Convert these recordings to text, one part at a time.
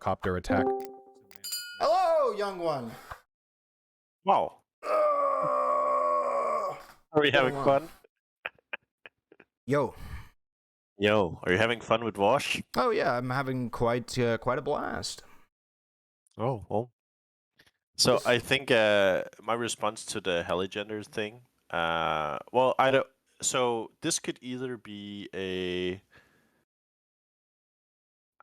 Copter attack. Hello, young one. Wow. Are we having fun? Yo. Yo, are you having fun with Vaush? Oh yeah, I'm having quite a blast. Oh, well. So I think my response to the Xenogender thing, well, I don't. So this could either be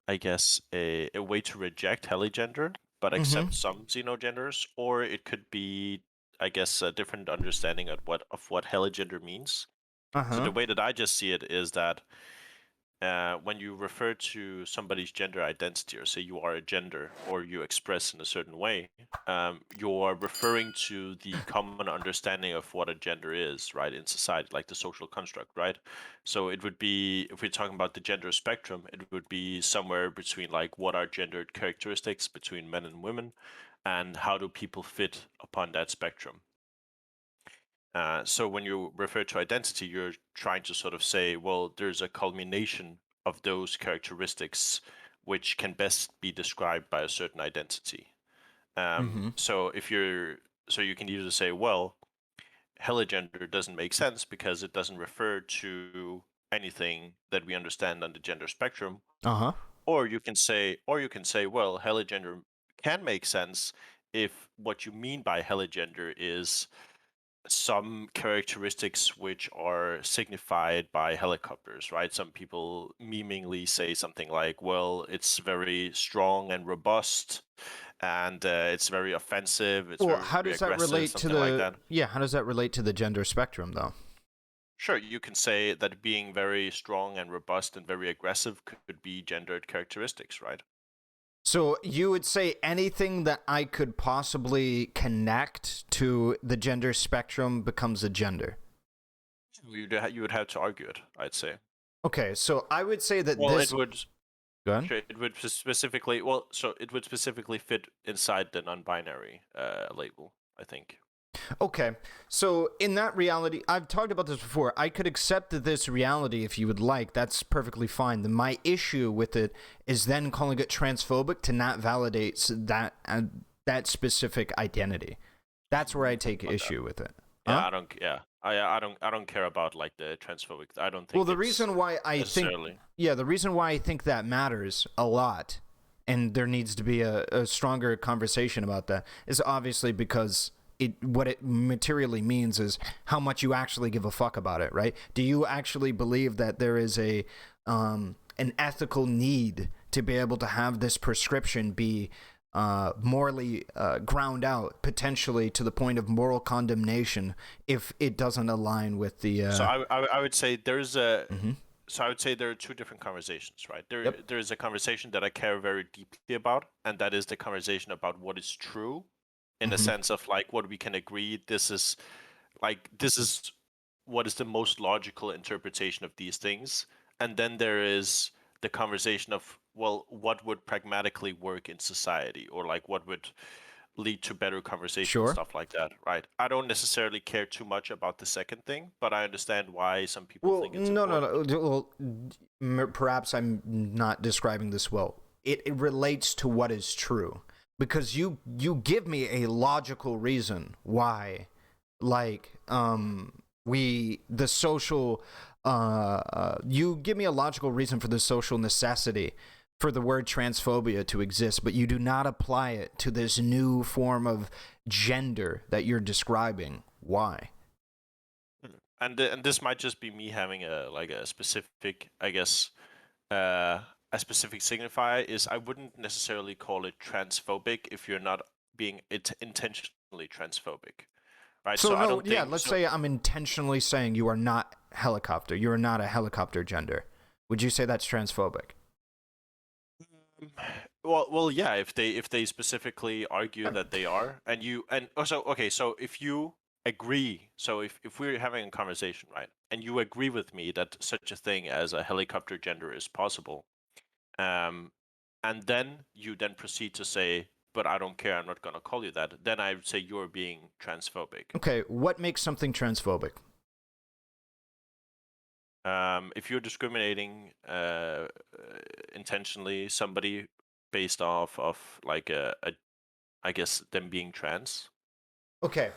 I guess, a way to reject Xenogender but accept some Xenogenders, or it could be, I guess, a different understanding of what Xenogender means. So the way that I just see it is that when you refer to somebody's gender identity, or say you are a gender, or you express in a certain way, you are referring to the common understanding of what a gender is, right, in society, like the social construct, right? So it would be, if we're talking about the gender spectrum, it would be somewhere between like what are gendered characteristics between men and women, and how do people fit upon that spectrum. So when you refer to identity, you're trying to sort of say, well, there's a culmination of those characteristics which can best be described by a certain identity. So you can either say, well, Xenogender doesn't make sense because it doesn't refer to anything that we understand on the gender spectrum. Or you can say, well, Xenogender can make sense if what you mean by Xenogender is some characteristics which are signified by helicopters, right? Some people memeingly say something like, well, it's very strong and robust, and it's very offensive, it's Well, very how does that aggressive, relate to something like that. how does that relate to the gender spectrum, though? Sure, you can say that being very strong and robust and very aggressive could be gendered characteristics, right? So you would say anything that I could possibly connect to the gender spectrum becomes a gender? You would have to argue it, I'd say. Okay, so I would say that Well, this... it would... Go ahead. Sure, it would specifically, it would specifically fit inside the non-binary label, I think. Okay, so in that reality, I've talked about this before. I could accept this reality if you would like. That's perfectly fine. My issue with it is then calling it transphobic to not validate that specific identity. That's where I take issue with it. Yeah, Huh? I don't. Yeah, I don't care about like the transphobic. I don't think. Well, the reason why I think, the reason why I think that matters a lot, and there needs to be a stronger conversation about that, is obviously because what it materially means is how much you actually give a fuck about it, right? Do you actually believe that there is an ethical need to be able to have this prescription be morally ground out, potentially to the point of moral condemnation, if it doesn't align with the... So I would say there's a... So I would say there are two different conversations, right? There is a conversation that I care very deeply about, and that is the conversation about what is true, in the sense of like what we can agree. This is what is the most logical interpretation of these things, and then there is the conversation of, well, what would pragmatically work in society, or like what would lead to better conversation and stuff like that, right? I don't necessarily care too much about the second thing, but I understand why some people think it's important. Well, perhaps I'm not describing this well. It relates to what is true, because you give me a logical reason why, like, the social, you give me a logical reason for the social necessity for the word transphobia to exist, but you do not apply it to this new form of gender that you're describing. Why? And this might just be me having a specific, I guess, a specific signifier is I wouldn't necessarily call it transphobic if you're not being intentionally transphobic, right? So I don't think. Let's say I'm intentionally saying you are not helicopter. You are not a helicopter gender. Would you say that's transphobic? Well, yeah. If they specifically argue that they are, and also okay. So if you agree, so if we're having a conversation, right, and you agree with me that such a thing as a helicopter gender is possible, and then you then proceed to say, but I don't care, I'm not going to call you that, then I would say you're being transphobic. Okay, what makes something transphobic? If you're discriminating intentionally somebody based off of like I guess them being trans. Okay.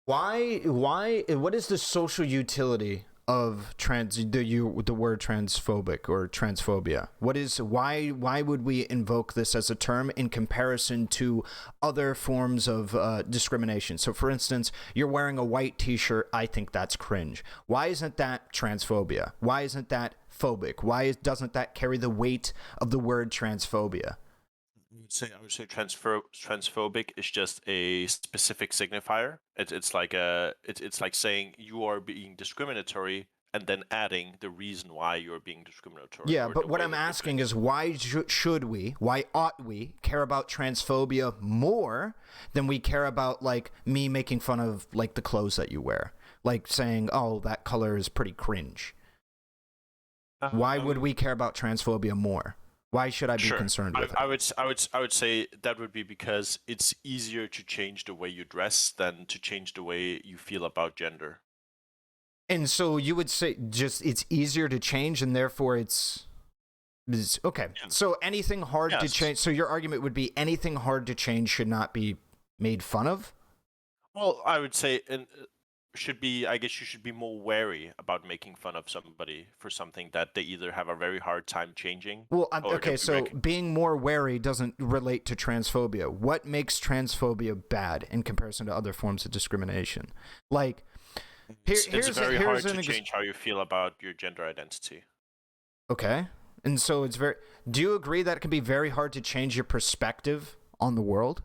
What is the social utility of the word transphobic or transphobia? Why would we invoke this as a term in comparison to other forms of discrimination? So for instance, you're wearing a white t-shirt, I think that's cringe. Why isn't that transphobia? Why isn't that phobic? Doesn't that carry the weight of the word transphobia? I would say transphobic is just a specific signifier. It's like it's like saying you are being discriminatory and then adding the reason why you're being discriminatory. Yeah, Or but the what way I'm that you're asking doing is why ought we care about transphobia more than we care about like me making fun of like the clothes that you wear, like saying, "Oh, that color is pretty cringe." it. Why would we care about transphobia more? Why should I be Sure. concerned with it? I would say that would be because it's easier to change the way you dress than to change the way you feel about gender. And so you would say just it's easier to change, and therefore it's okay. Yeah. So anything hard to change. So your argument would be anything hard to change should not be made fun of. Well, I would say I guess you should be more wary about making fun of somebody for something that they either have a very hard time changing. Well, okay, so being more wary doesn't relate to transphobia. What makes transphobia bad in comparison to other forms of discrimination? Like, it's very hard to change how you feel about your gender identity. Okay, and so it's very. Do you agree that it can be very hard to change your perspective on the world?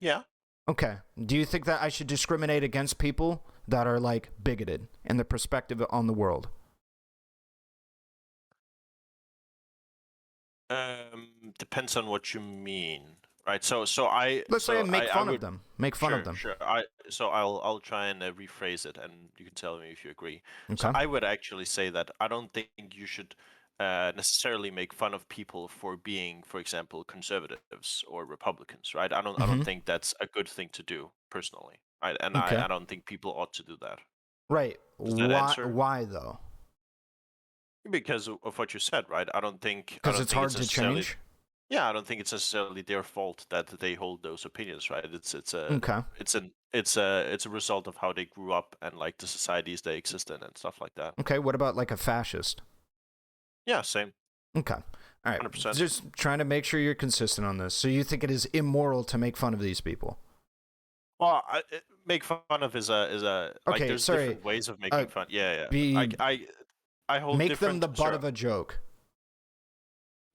Yeah. Okay. Do you think that I should discriminate against people that are like bigoted in their perspective on the world? Depends on what you mean, right? So let's say make fun of them. Make fun of them. Sure. I'll try and rephrase it, and you can tell me if you agree. Okay. So I would actually say that I don't think you should necessarily make fun of people for being, for example, conservatives or Republicans, right? I don't think that's a good thing to do personally, right? And I don't think people ought to do that. Right. Why though? Because of what you said, right? I don't think because it's hard to change. Yeah, I don't think it's necessarily their fault that they hold those opinions, right? It's a result of how they grew up and like the societies they exist in and stuff like that. Okay, what about like a fascist? Yeah, same. Okay. All right. 100%. Just trying to make sure you're consistent on this. So you think it is immoral to make fun of these people? Well, make fun of is a like okay, there's different ways of making fun. Yeah. I hold make them the butt of a joke.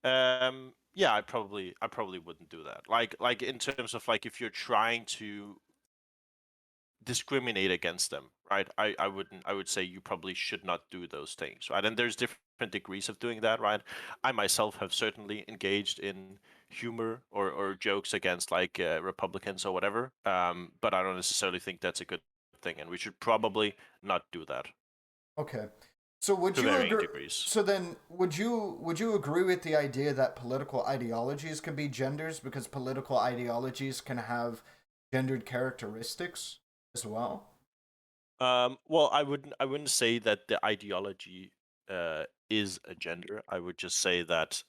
Yeah, I probably wouldn't do that. Like in terms of like if you're trying to discriminate against them, right? I would say you probably should not do those things, right? And there's different degrees of doing that, right? I myself have certainly engaged in humor or jokes against like Republicans or whatever, but I don't necessarily think that's a good thing, and we should probably not do that. Okay. So would you agree? So then, would you agree with the idea that political ideologies can be genders because political ideologies can have gendered characteristics as well? Well, I wouldn't say that the ideology is a gender. I would just say that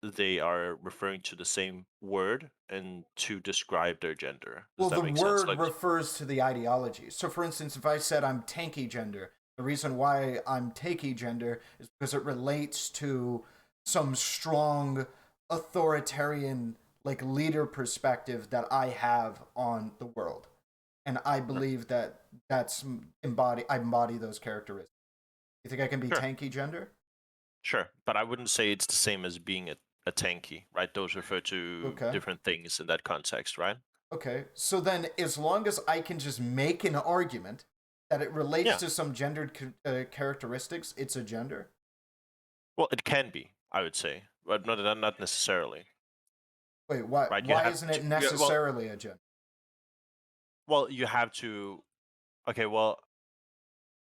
they are referring to the same word and to describe their gender. Well, the word refers to the ideology. So, for instance, if I said I'm tanky gender, the reason why I'm takey gender is because it relates to some strong authoritarian like leader perspective that I have on the world. And I believe that I embody those characteristics. You think I can be tanky gender? Sure, but I wouldn't say it's the same as being a tanky, right? Those refer to different things in that context, right? Okay, so then as long as I can just make an argument that it relates to some gendered characteristics, it's a gender? Well, it can be, I would say, but not necessarily. Wait, why? Right? Why isn't it necessarily a gender? Well, you have to. Okay, well,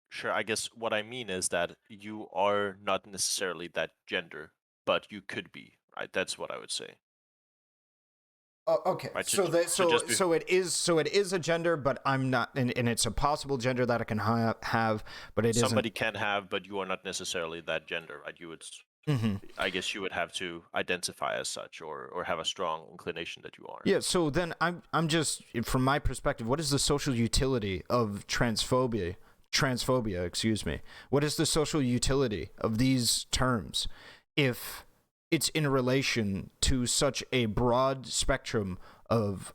sure. I guess what I mean is that you are not necessarily that gender, but you could be, right? That's what I would say. Okay. Right? So it is a gender, but I'm not, and it's a possible gender that I can have, but it isn't. Somebody can have, but you are not necessarily that gender, right? You would I guess you would have to identify as such, or have a strong inclination that you are. Yeah, so then I'm just, from my perspective, what is the social utility of transphobia, excuse me? What is the social utility of these terms if it's in relation to such a broad spectrum of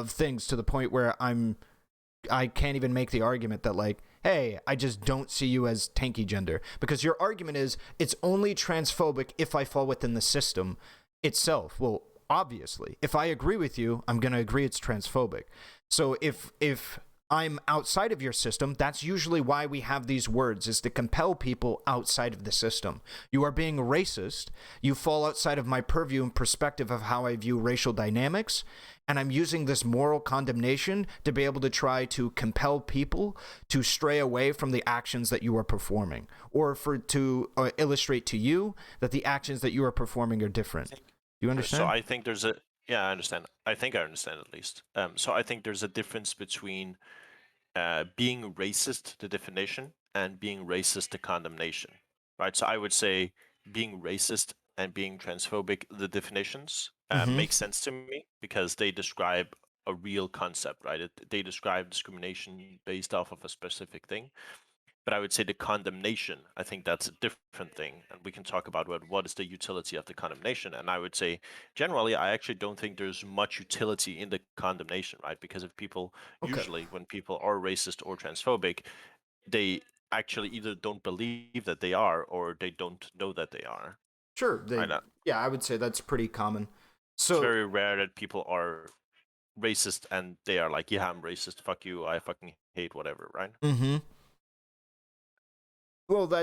things, to the point where I can't even make the argument that, like, hey, I just don't see you as tanky gender, because your argument is it's only transphobic if I fall within the system itself. Well, obviously, if I agree with you, I'm going to agree it's transphobic. So if I'm outside of your system, that's usually why we have these words, is to compel people outside of the system. You are being racist. You fall outside of my purview and perspective of how I view racial dynamics. And I'm using this moral condemnation to be able to try to compel people to stray away from the actions that you are performing, or to illustrate to you that the actions that you are performing are different. Do you understand? So I think there's a, yeah, I understand. I think I understand at least. So I think there's a difference between being racist, the definition, and being racist, the condemnation, right? So I would say being racist and being transphobic, the definitions make sense to me, because they describe a real concept, right? They describe discrimination based off of a specific thing. But I would say the condemnation, I think that's a different thing. And we can talk about what is the utility of the condemnation. And I would say, generally, I actually don't think there's much utility in the condemnation, right? Because if people, usually when people are racist or transphobic, they actually either don't believe that they are, or they don't know that they are. Sure. Yeah, I would say that's pretty common. So it's very rare that people are racist and they are like, yeah, I'm racist, fuck you, I fucking hate whatever, right? Well,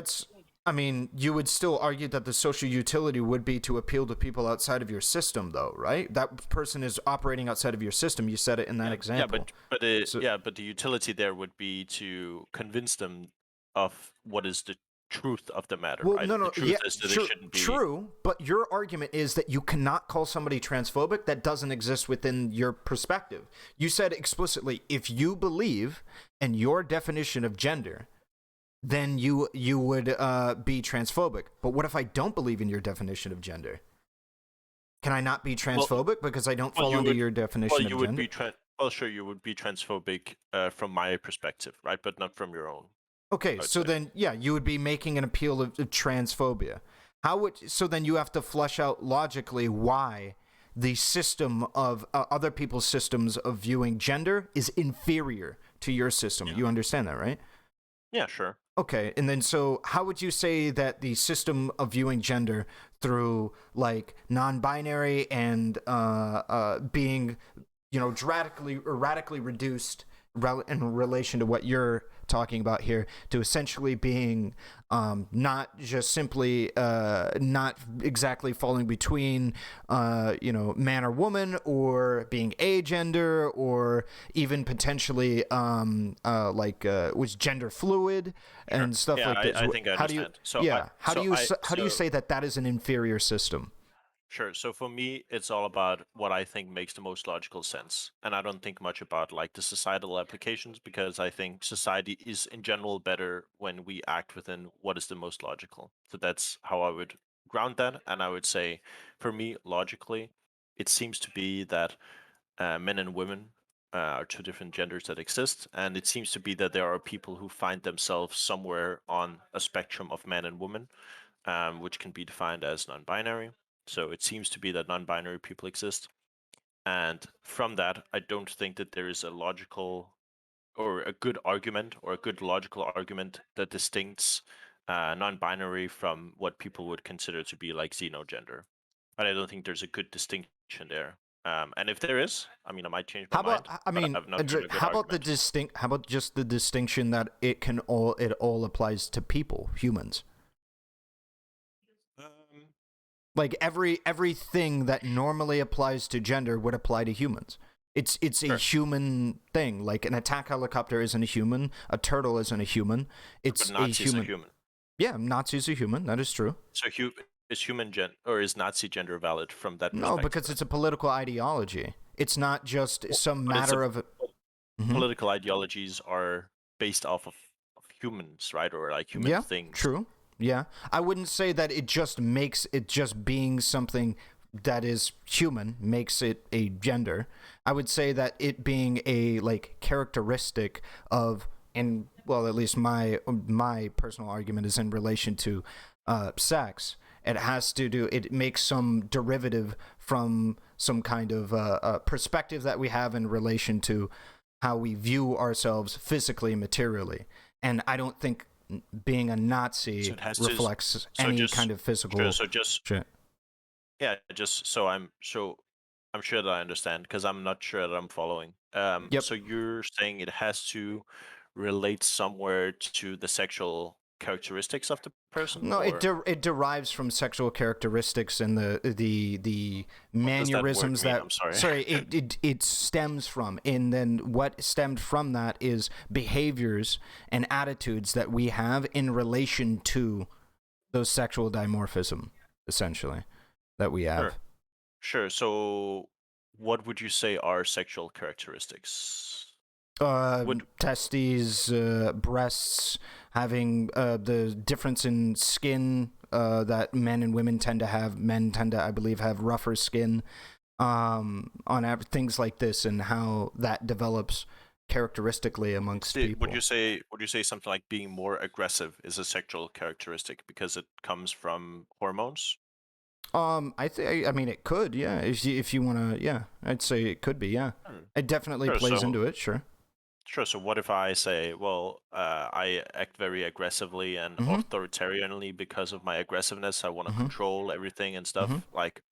I mean, you would still argue that the social utility would be to appeal to people outside of your system, though, right? That person is operating outside of your system. You said it in that example. Yeah, but the utility there would be to convince them of what is the truth of the matter. Well, right? no, The truth is that they shouldn't be. True, but your argument is that you cannot call somebody transphobic. That doesn't exist within your perspective. You said explicitly, if you believe in your definition of gender, then you would be transphobic. But what if I don't believe in your definition of gender? Can I not be transphobic because I don't fall under your definition of gender? Sure, you would be transphobic from my perspective, right? But not from your own. Okay, so then, yeah, you would be making an appeal of transphobia. So then you have to flesh out logically why the system of other people's systems of viewing gender is inferior to your system. Yeah. You understand that, right? Yeah, sure. Okay, and then so how would you say that the system of viewing gender through, like, non-binary and being, radically reduced in relation to what you're talking about here, to essentially being not just simply not exactly falling between man or woman, or being agender, or even potentially was gender fluid and stuff like that. I think I understand. How do you say that is an inferior system? Sure. So for me, it's all about what I think makes the most logical sense. And I don't think much about like the societal applications, because I think society is in general better when we act within what is the most logical. So that's how I would ground that. And I would say, for me, logically, it seems to be that men and women are two different genders that exist. And it seems to be that there are people who find themselves somewhere on a spectrum of men and women, which can be defined as non-binary. So it seems to be that non-binary people exist. And from that, I don't think that there is a logical or a good argument or a good logical argument that distincts non-binary from what people would consider to be like xenogender. But I don't think there's a good distinction there. And if there is, I mean, I might change my mind. How about just the distinction that it all applies to people, humans? Like everything that normally applies to gender would apply to humans. It's a human thing. Like an attack helicopter isn't a human. A turtle isn't a human. It's but Nazis a human. Are human. Yeah, Nazis are human. That is true. So is Nazi gender valid from that perspective? No, because it's a political ideology. It's not just some matter of. Political ideologies are based off of humans, right? Or like human things. True. Yeah. I wouldn't say that it just makes it just being something that is human makes it a gender. I would say that it being a like characteristic of, and well, at least my personal argument is in relation to sex. It has to do. It makes some derivative from some kind of perspective that we have in relation to how we view ourselves physically, materially. And I don't think being a Nazi reflects any kind of physical shit. Yeah, just I'm sure that I understand because I'm not sure that I'm following. Yep. So you're saying it has to relate somewhere to the sexual characteristics of the person, No, or it derives from sexual characteristics and the what does that word mannerisms mean? that. I'm sorry. Sorry, it stems from, and then what stemmed from that is behaviors and attitudes that we have in relation to those sexual dimorphism, essentially, that we have. Sure. Sure. So, what would you say are sexual characteristics? Testes, breasts, having the difference in skin that men and women tend to have. Men tend to, I believe, have rougher skin. On things like this, and how that develops characteristically amongst people. Would you say something like being more aggressive is a sexual characteristic because it comes from hormones? I mean, it could, yeah. If you want to, yeah, I'd say it could be, yeah. It definitely Sure, plays into it, sure. Sure. So what if I say, well, I act very aggressively and authoritarianly because of my aggressiveness. I want to control everything and stuff. Like,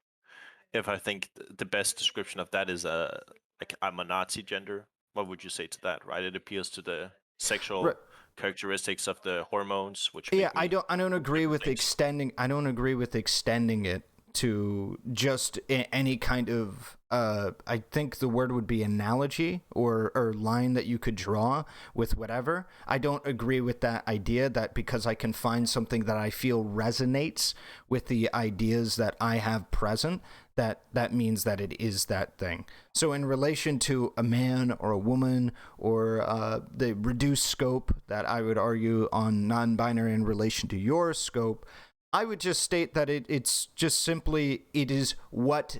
if I think the best description of that is like I'm a Nazi gender, what would you say to that? Right? It appeals to the sexual characteristics of the hormones, which make I don't agree with things. extending. I don't agree with extending it to just any kind of. I think the word would be analogy or line that you could draw with whatever. I don't agree with that idea that because I can find something that I feel resonates with the ideas that I have present, that means that it is that thing. So in relation to a man or a woman or the reduced scope that I would argue on non-binary in relation to your scope, I would just state that it's just simply, it is what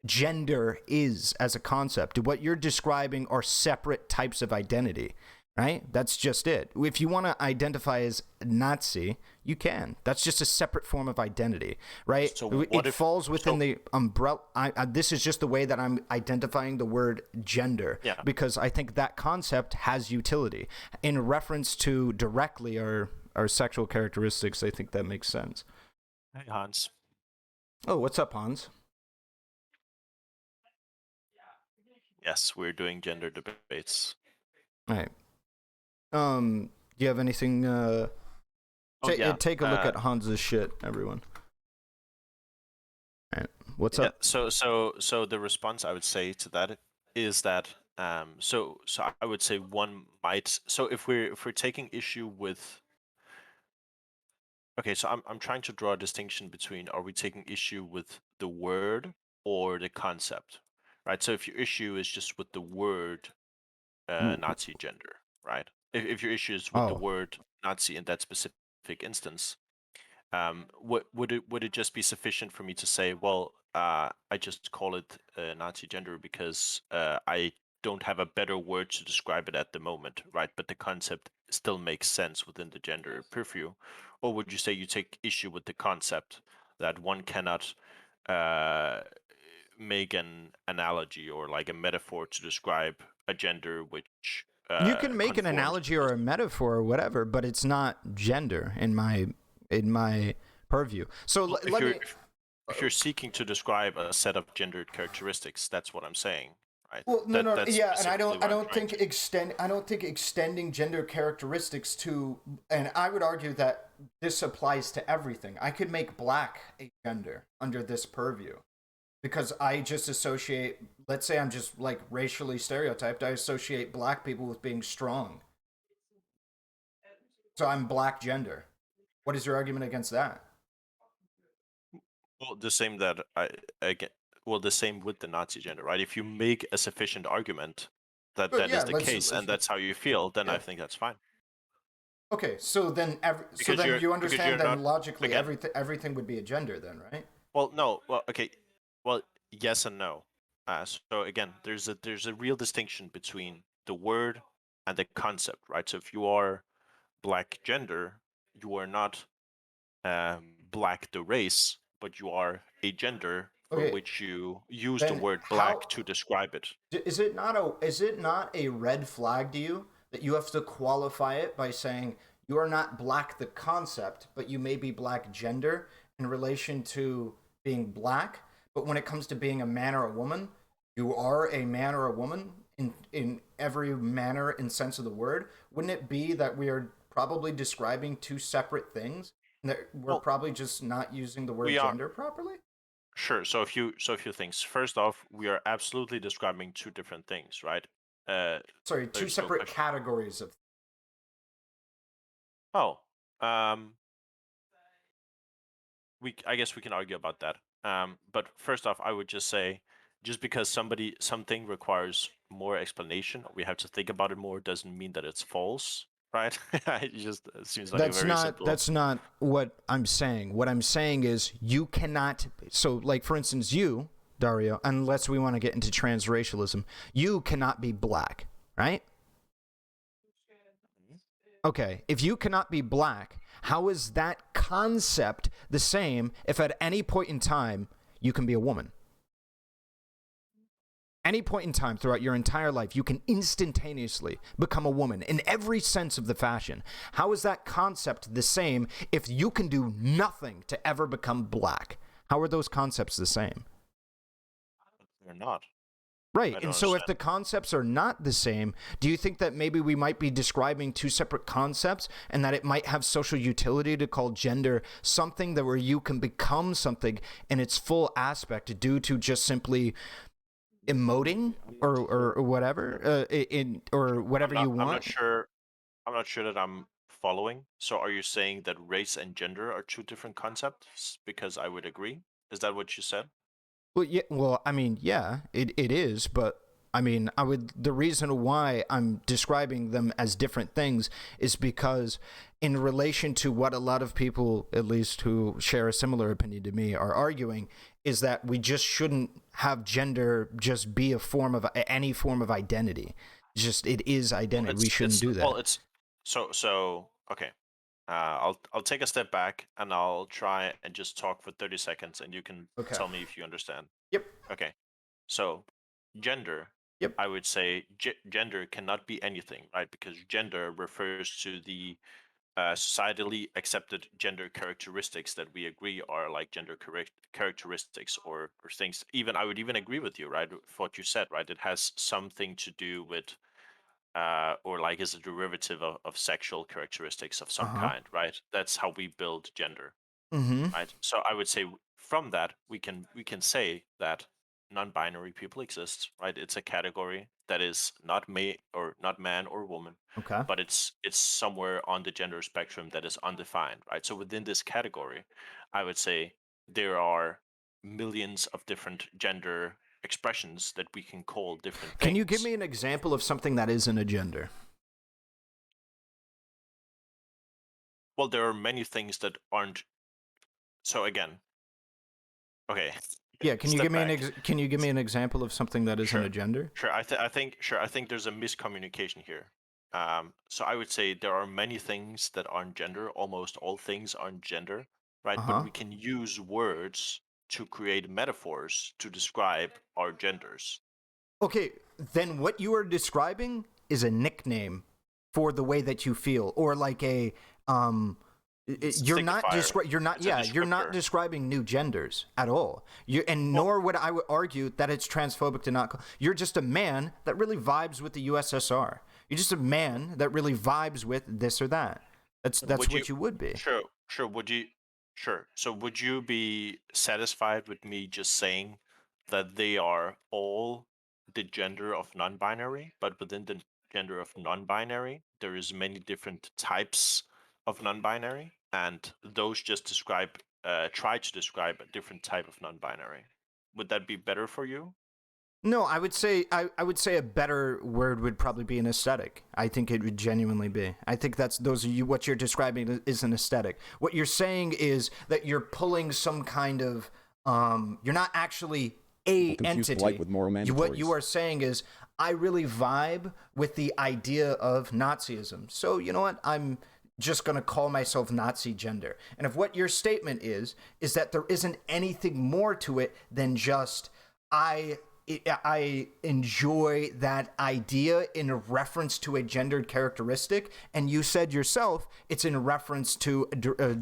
gender is as a concept. What you're describing are separate types of identity, right? That's just it. If you want to identify as Nazi, you can. That's just a separate form of identity, right? So it falls within the umbrella. This is just the way that I'm identifying the word gender, because I think that concept has utility. In reference to directly our sexual characteristics, I think that makes sense. Hey, Hans. Oh, what's up, Hans? Yes, we're doing gender debates. All right. Do you have anything? Take a look at Hans's shit, everyone. All right. What's up? So the response I would say to that is that so I would say one might, so if we're taking issue with, okay, so I'm trying to draw a distinction between, are we taking issue with the word or the concept, right? So if your issue is just with the word Nazi gender, right? If your issue is with the word Nazi in that specific instance, would it just be sufficient for me to say, well, I just call it Nazi gender because I don't have a better word to describe it at the moment, right? But the concept still makes sense within the gender purview. Or would you say you take issue with the concept that one cannot make an analogy or like a metaphor to describe a gender which you can make an analogy or a metaphor or whatever, but it's not gender in my purview. So if you're seeking to describe a set of gendered characteristics, that's what I'm saying, right? Well, yeah, and I don't think extending gender characteristics to, and I would argue that this applies to everything. I could make black a gender under this purview, because I just associate, let's say I'm just like racially stereotyped, I associate black people with being strong. So I'm black gender. What is your argument against that? Well, the same that the same with the Nazi gender, right? If you make a sufficient argument that is the case and that's how you feel, then I think that's fine. Okay, so then you understand then logically again. everything would be a gender then, right? Well, no. Well, okay. Well, yes and no. So again, there's a real distinction between the word and the concept, right? So if you are black gender, you are not black the race, but you are a gender for Okay, which you use the then word black to describe it. is it not a red flag to you that you have to qualify it by saying you are not black the concept, but you may be black gender in relation to being black, but when it comes to being a man or a woman, you are a man or a woman in every manner and sense of the word? Wouldn't it be that we are probably describing two separate things and that we're Well, probably just not using the word we are gender properly? sure. So a few things. First off, we are absolutely describing two different things, right? Uh, Sorry, two there's no separate question. categories of. Oh, um, I guess we can argue about that. But first off, I would just say, just because something requires more explanation, or we have to think about it more, doesn't mean that it's false, right? It seems like a very simple. That's not what I'm saying. What I'm saying is you cannot, so like for instance you, Dario, unless we want to get into transracialism, you cannot be black, right? Okay, if you cannot be black, how is that concept the same if at any point in time you can be a woman? Any point in time throughout your entire life, you can instantaneously become a woman in every sense of the fashion. How is that concept the same if you can do nothing to ever become black? How are those concepts the same? They're not. Right. I don't And so if understand. the concepts are not the same, do you think that maybe we might be describing two separate concepts and that it might have social utility to call gender something that where you can become something in its full aspect due to just simply emoting or whatever or whatever you I'm not want? sure. I'm not sure that I'm following. So are you saying that race and gender are two different concepts? Because I would agree. Is that what you said? Well, yeah. Well, I mean, yeah, it is, but I mean, I would. The reason why I'm describing them as different things is because, in relation to what a lot of people, at least who share a similar opinion to me, are arguing, is that we just shouldn't have gender just be a form of any form of identity. Just it is Well, identity. We shouldn't do that. it's so okay. I'll take a step back and I'll try and just talk for 30 seconds and you can Okay. tell me if you understand. Yep. Okay. So, gender, Yep. I would say gender cannot be anything, right? Because gender refers to the societally accepted gender characteristics that we agree are like gender correct characteristics or things. Even I would even agree with you, right? For what you said, right? It has something to do with or like is a derivative of sexual characteristics of Uh some huh. kind, right? That's how we build gender, Mm-hmm. right? So I would say from that we can say that non-binary people exist, right? It's a category that is not or not man or woman, Okay. but it's somewhere on the gender spectrum that is undefined, right? So within this category, I would say there are millions of different gender expressions that we can call different Can you give things. me an example of something that isn't a gender? Well, there are many things that aren't. So again, okay, Yeah, can you give step me back. can you give me an example of something that isn't Sure, a gender? sure. I think there's a miscommunication here. So I would say there are many things that aren't gender. Almost all things aren't gender, right? Uh But huh. we can use words to create metaphors to describe our genders. Okay, then what you are describing is a nickname for the way that you feel, or like a It's a signifier. you're not It's a yeah you're not descriptor. describing new genders at all. And Well, nor would I would argue that it's transphobic to not. You're just a man that really vibes with the USSR. You're just a man that really vibes with this or that. That's would you? what you would be. Sure, sure. Would you? Sure. So would you be satisfied with me just saying that they are all the gender of non-binary, but within the gender of non-binary, there is many different types of non-binary, and those just try to describe a different type of non-binary. Would that be better for you? No, I would say I would say a better word would probably be an aesthetic. I think it would genuinely be. I think that's those are you what you're describing is an aesthetic. What you're saying is that you're pulling some kind of you're not actually a entity. With moral what you are saying is I really vibe with the idea of Nazism. So you know what? I'm just going to call myself Nazi gender. And if what your statement is that there isn't anything more to it than just I enjoy that idea in reference to a gendered characteristic, and you said yourself it's in reference to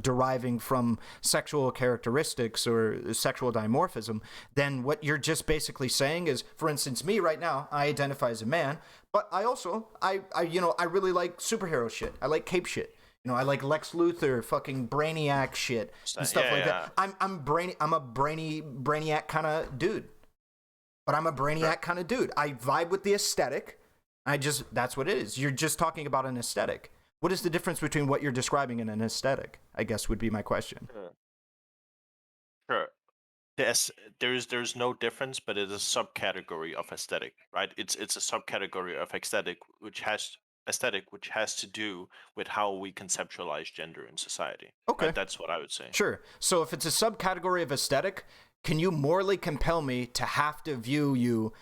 deriving from sexual characteristics or sexual dimorphism, then what you're just basically saying is, for instance, me right now, I identify as a man, but I also, I really like superhero shit. I like cape shit. You know, I like Lex Luthor, fucking Brainiac shit, and stuff that. I'm a Brainiac kind of dude. But I'm a Brainiac kind of dude. I vibe with the aesthetic. That's what it is. You're just talking about an aesthetic. What is the difference between what you're describing and an aesthetic? I guess would be my question. Sure. There's no difference, but it's a subcategory of aesthetic, right? It's a subcategory of aesthetic which has to do with how we conceptualize gender in society. Okay. Right? That's what I would say. Sure. So if it's a subcategory of aesthetic, can you morally compel me to have to view your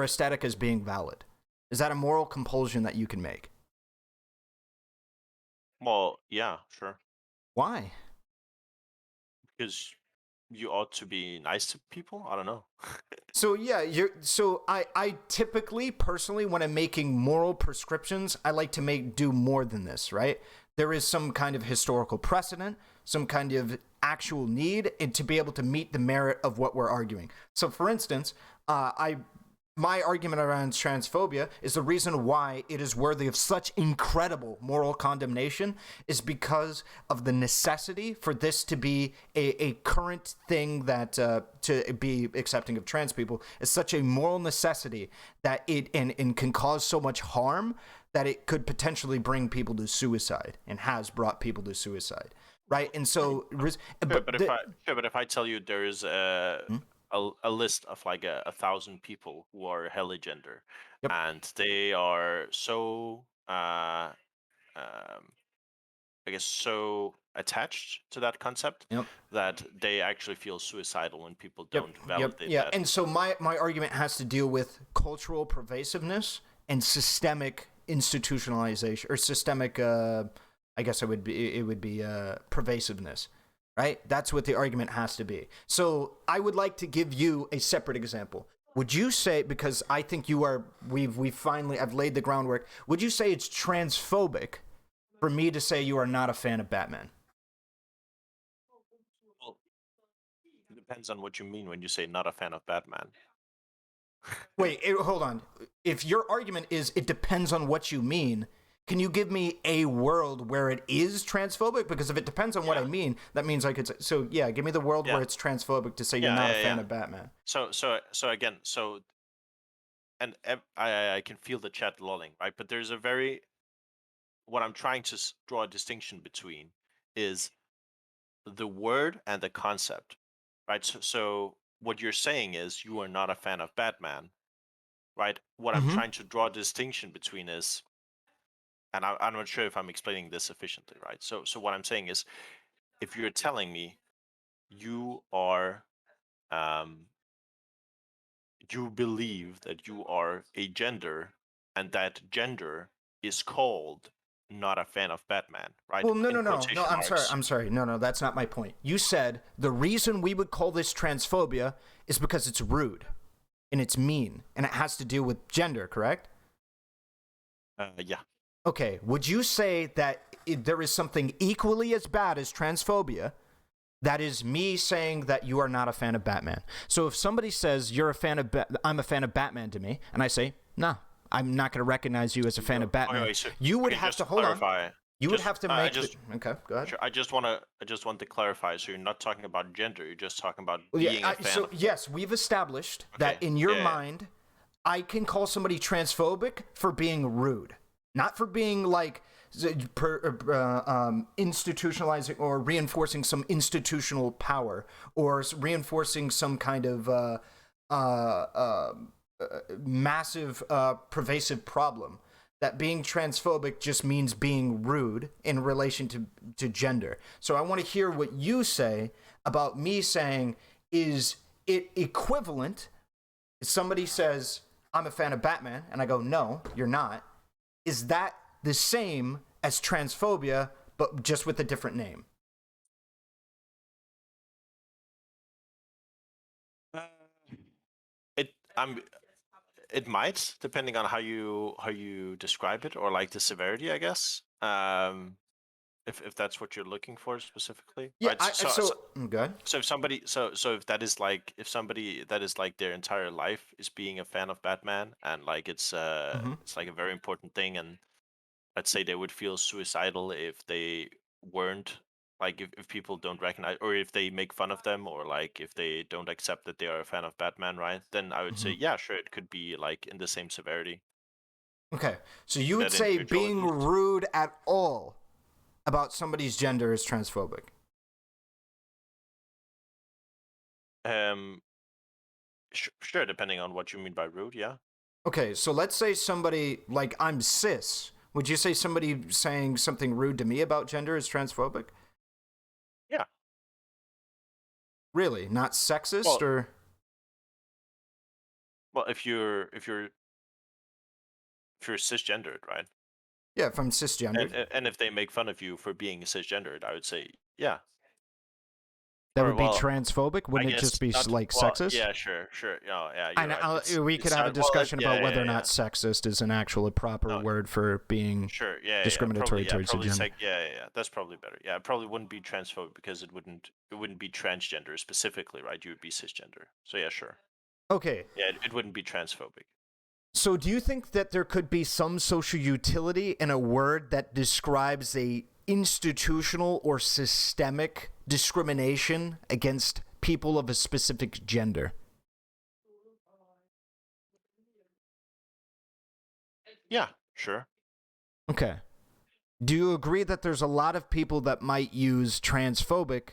aesthetic as being valid? Is that a moral compulsion that you can make? Well, yeah, sure. Why? Because you ought to be nice to people. I don't know. So yeah, I typically, personally, when I'm making moral prescriptions, I like to do more than this, right? There is some kind of historical precedent, some kind of actual need, and to be able to meet the merit of what we're arguing. So for instance, my argument around transphobia is the reason why it is worthy of such incredible moral condemnation is because of the necessity for this to be a current thing that to be accepting of trans people is such a moral necessity that it and can cause so much harm that it could potentially bring people to suicide and has brought people to suicide. Right, and so, but if I tell you there is a list of like 1,000 people who are heligender, yep. and they are so, I guess, so attached to that concept yep. that they actually feel suicidal when people don't validate that. that. And so my argument has to deal with cultural pervasiveness and systemic institutionalization or systemic. I guess it would be pervasiveness, right? That's what the argument has to be. So I would like to give you a separate example. Would you say, because I think you are, I've laid the groundwork. Would you say it's transphobic for me to say you are not a fan of Batman? Well, it depends on what you mean when you say not a fan of Batman. Wait, hold on. If your argument is it depends on what you mean, can you give me a world where it is transphobic? Because if it depends on what I mean, that means I could say, so yeah, give me the world where it's transphobic to say you're not a fan of Batman. So again, and I can feel the chat lulling, right? But there's what I'm trying to draw a distinction between is the word and the concept, right? So what you're saying is you are not a fan of Batman, right? What I'm trying to draw a distinction between is, and I'm not sure if I'm explaining this sufficiently, right? So what I'm saying is, if you're telling me you are, you believe that you are a gender, and that gender is called not a fan of Batman, right? Well, no. I'm sorry. No, that's not my point. You said the reason we would call this transphobia is because it's rude, and it's mean, and it has to do with gender, correct? Yeah. Okay, would you say that there is something equally as bad as transphobia that is me saying that you are not a fan of Batman? So if somebody says I'm a fan of Batman to me, and I say, no, I'm not going to recognize you as a fan of Batman, you would have to hold on. You would have to make. Okay, go ahead. Sure, I just want to clarify. So you're not talking about gender. You're just talking about being a fan. So yes, we've established that in your mind, I can call somebody transphobic for being rude. Not for being like institutionalizing or reinforcing some institutional power or reinforcing some kind of massive, pervasive problem. That being transphobic just means being rude in relation to gender. So I want to hear what you say about me saying, is it equivalent? If somebody says, I'm a fan of Batman, and I go, no, you're not, is that the same as transphobia, but just with a different name? It I'm it might, depending on how you describe it, or like the severity, I guess. If that's what you're looking for specifically, Yeah, right? good. So if somebody, so if that is like, if somebody that is like their entire life is being a fan of Batman, and like it's like a very important thing, and let's say they would feel suicidal if they weren't, like if people don't recognize, or if they make fun of them, or like if they don't accept that they are a fan of Batman, right? Then I would say, yeah, sure, it could be like in the same severity. Okay, so you would That say individual at being least. rude at all about somebody's gender is transphobic? Um, sure, depending on what you mean by rude, yeah. Okay, so let's say somebody, like, I'm cis. Would you say somebody saying something rude to me about gender is transphobic? Yeah. Really? Not sexist, Well, or? well, if you're cisgendered, right? Yeah, if I'm cisgendered. And if they make fun of you for being cisgendered, I would say, yeah. That Or would be well, transphobic? I Wouldn't it just guess be, not. like, Well, sexist? yeah, sure. Yeah, you're And right. we could have a Well, discussion about whether or yeah. not sexist is an actual proper No, word for being sure. Yeah. Probably, discriminatory towards a probably gender. yeah. That's probably better. Yeah, it probably wouldn't be transphobic because it wouldn't be transgender specifically, right? You would be cisgender. So yeah, sure. Okay, Yeah, it wouldn't be transphobic. so do you think that there could be some social utility in a word that describes a institutional or systemic discrimination against people of a specific gender? Yeah, sure. Okay. Do you agree that there's a lot of people that might use transphobic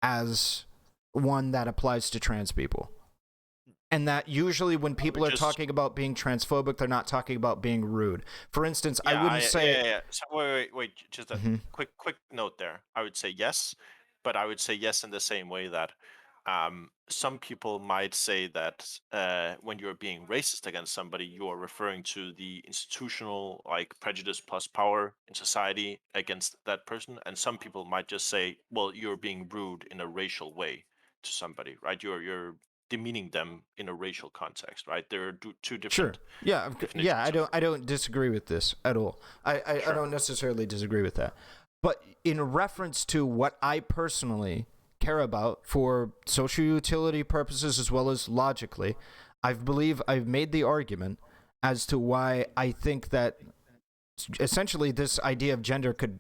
as one that applies to trans people? And that usually when people are Just talking about being transphobic, they're not talking about being rude. For instance, I yeah, wouldn't say... yeah. So, wait. Just a Mhm. quick note there. I would say yes, but I would say yes in the same way that some people might say that when you're being racist against somebody, you are referring to the institutional like prejudice plus power in society against that person, and some people might just say, well, you're being rude in a racial way to somebody, right? You're demeaning them in a racial context, right? There are two Sure. different Yeah. Yeah. definitions of I don't disagree with this at all. I sure. don't necessarily disagree with that. But in reference to what I personally care about for social utility purposes as well as logically, I believe I've made the argument as to why I think that essentially this idea of gender could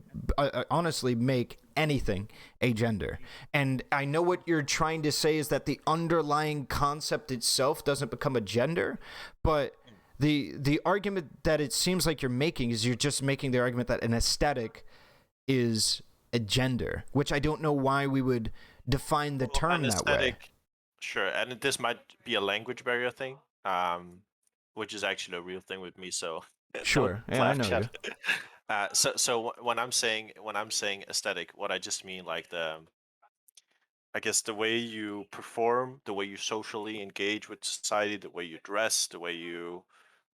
honestly make anything a gender. And I know what you're trying to say is that the underlying concept itself doesn't become a gender, but the argument that it seems like you're making is you're just making the argument that an aesthetic is a gender, which I don't know why we would define the term An that way. aesthetic, sure, and this might be a language barrier thing, which is actually a real thing with me. So don't Sure. Yeah, I laugh, know you. chat. So when I'm saying aesthetic, what I just mean like I guess the way you perform, the way you socially engage with society, the way you dress, the way you,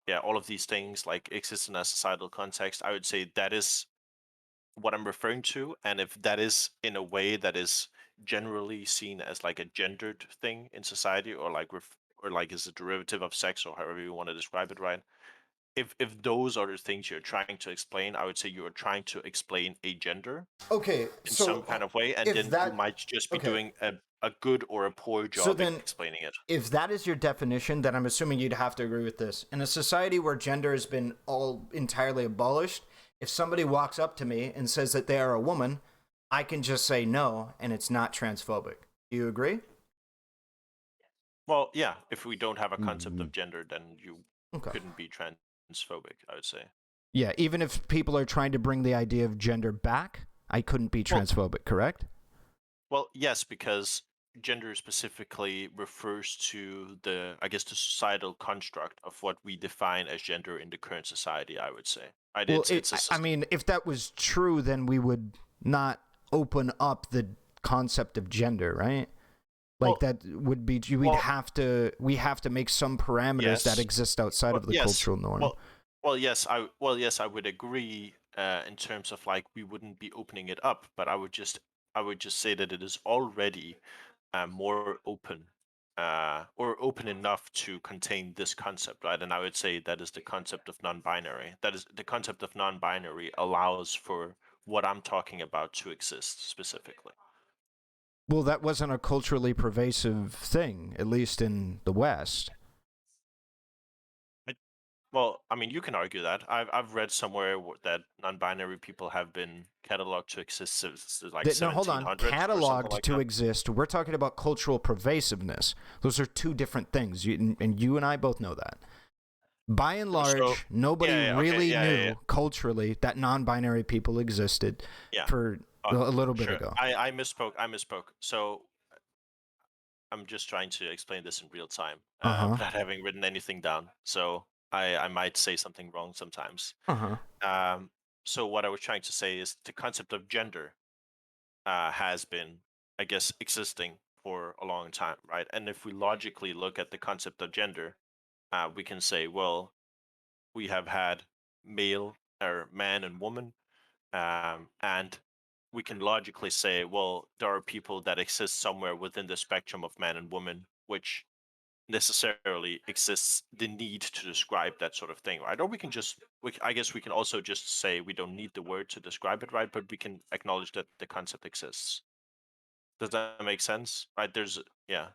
yeah, all of these things like exist in a societal context. I would say that is what I'm referring to, and if that is in a way that is generally seen as like a gendered thing in society, or like or like is a derivative of sex, or however you want to describe it, right? If those are the things you're trying to explain, I would say you are trying to explain a gender Okay, in some so kind of way, and if then you that... might just be Okay, doing a good or a poor so job then explaining it. if that is your definition, then I'm assuming you'd have to agree with this. In a society where gender has been all entirely abolished, if somebody walks up to me and says that they are a woman, I can just say no, and it's not transphobic. Do you agree? Well, yeah, if we don't have a concept of gender, then you Okay. couldn't be transphobic, I would say. Yeah, even if people are trying to bring the idea of gender back, I couldn't be Well, transphobic, correct? Well, yes, because gender specifically refers to the societal construct of what we define as gender in the current society, I would say. Right? Well, It's a I mean, if that was true, then we would not open up the concept of gender, right? Like well, that would be well, we have to make some parameters that yes, exist outside well, of the yes, cultural norm. yes, I would agree in terms of like we wouldn't be opening it up, but I would just say that it is already more open or open enough to contain this concept, right? And I would say that is the concept of non-binary. That is the concept of non-binary allows for what I'm talking about to exist specifically. Well, that wasn't a culturally pervasive thing, at least in the West. Well, I mean, you can argue that. I've read somewhere that non-binary people have been cataloged to exist since like No, hold on. 1700s or something Cataloged like to that. exist. We're talking about cultural pervasiveness. Those are two different things, and you and I both know that. By and So, large, nobody okay, really knew culturally that non-binary people existed yeah. for a little bit Sure. ago. I misspoke. I misspoke. So I'm just trying to explain this in real time Uh huh. without having written anything down. So I might say something wrong sometimes. Uh huh. Um, so what I was trying to say is the concept of gender has been, I guess, existing for a long time, right? And if we logically look at the concept of gender, we can say, well, we have had male or man and woman, and we can logically say, well, there are people that exist somewhere within the spectrum of man and woman, which necessarily exists the need to describe that sort of thing, right? Or we can just, I guess we can also just say we don't need the word to describe it, right? But we can acknowledge that the concept exists. Does that make sense? Right? Yeah.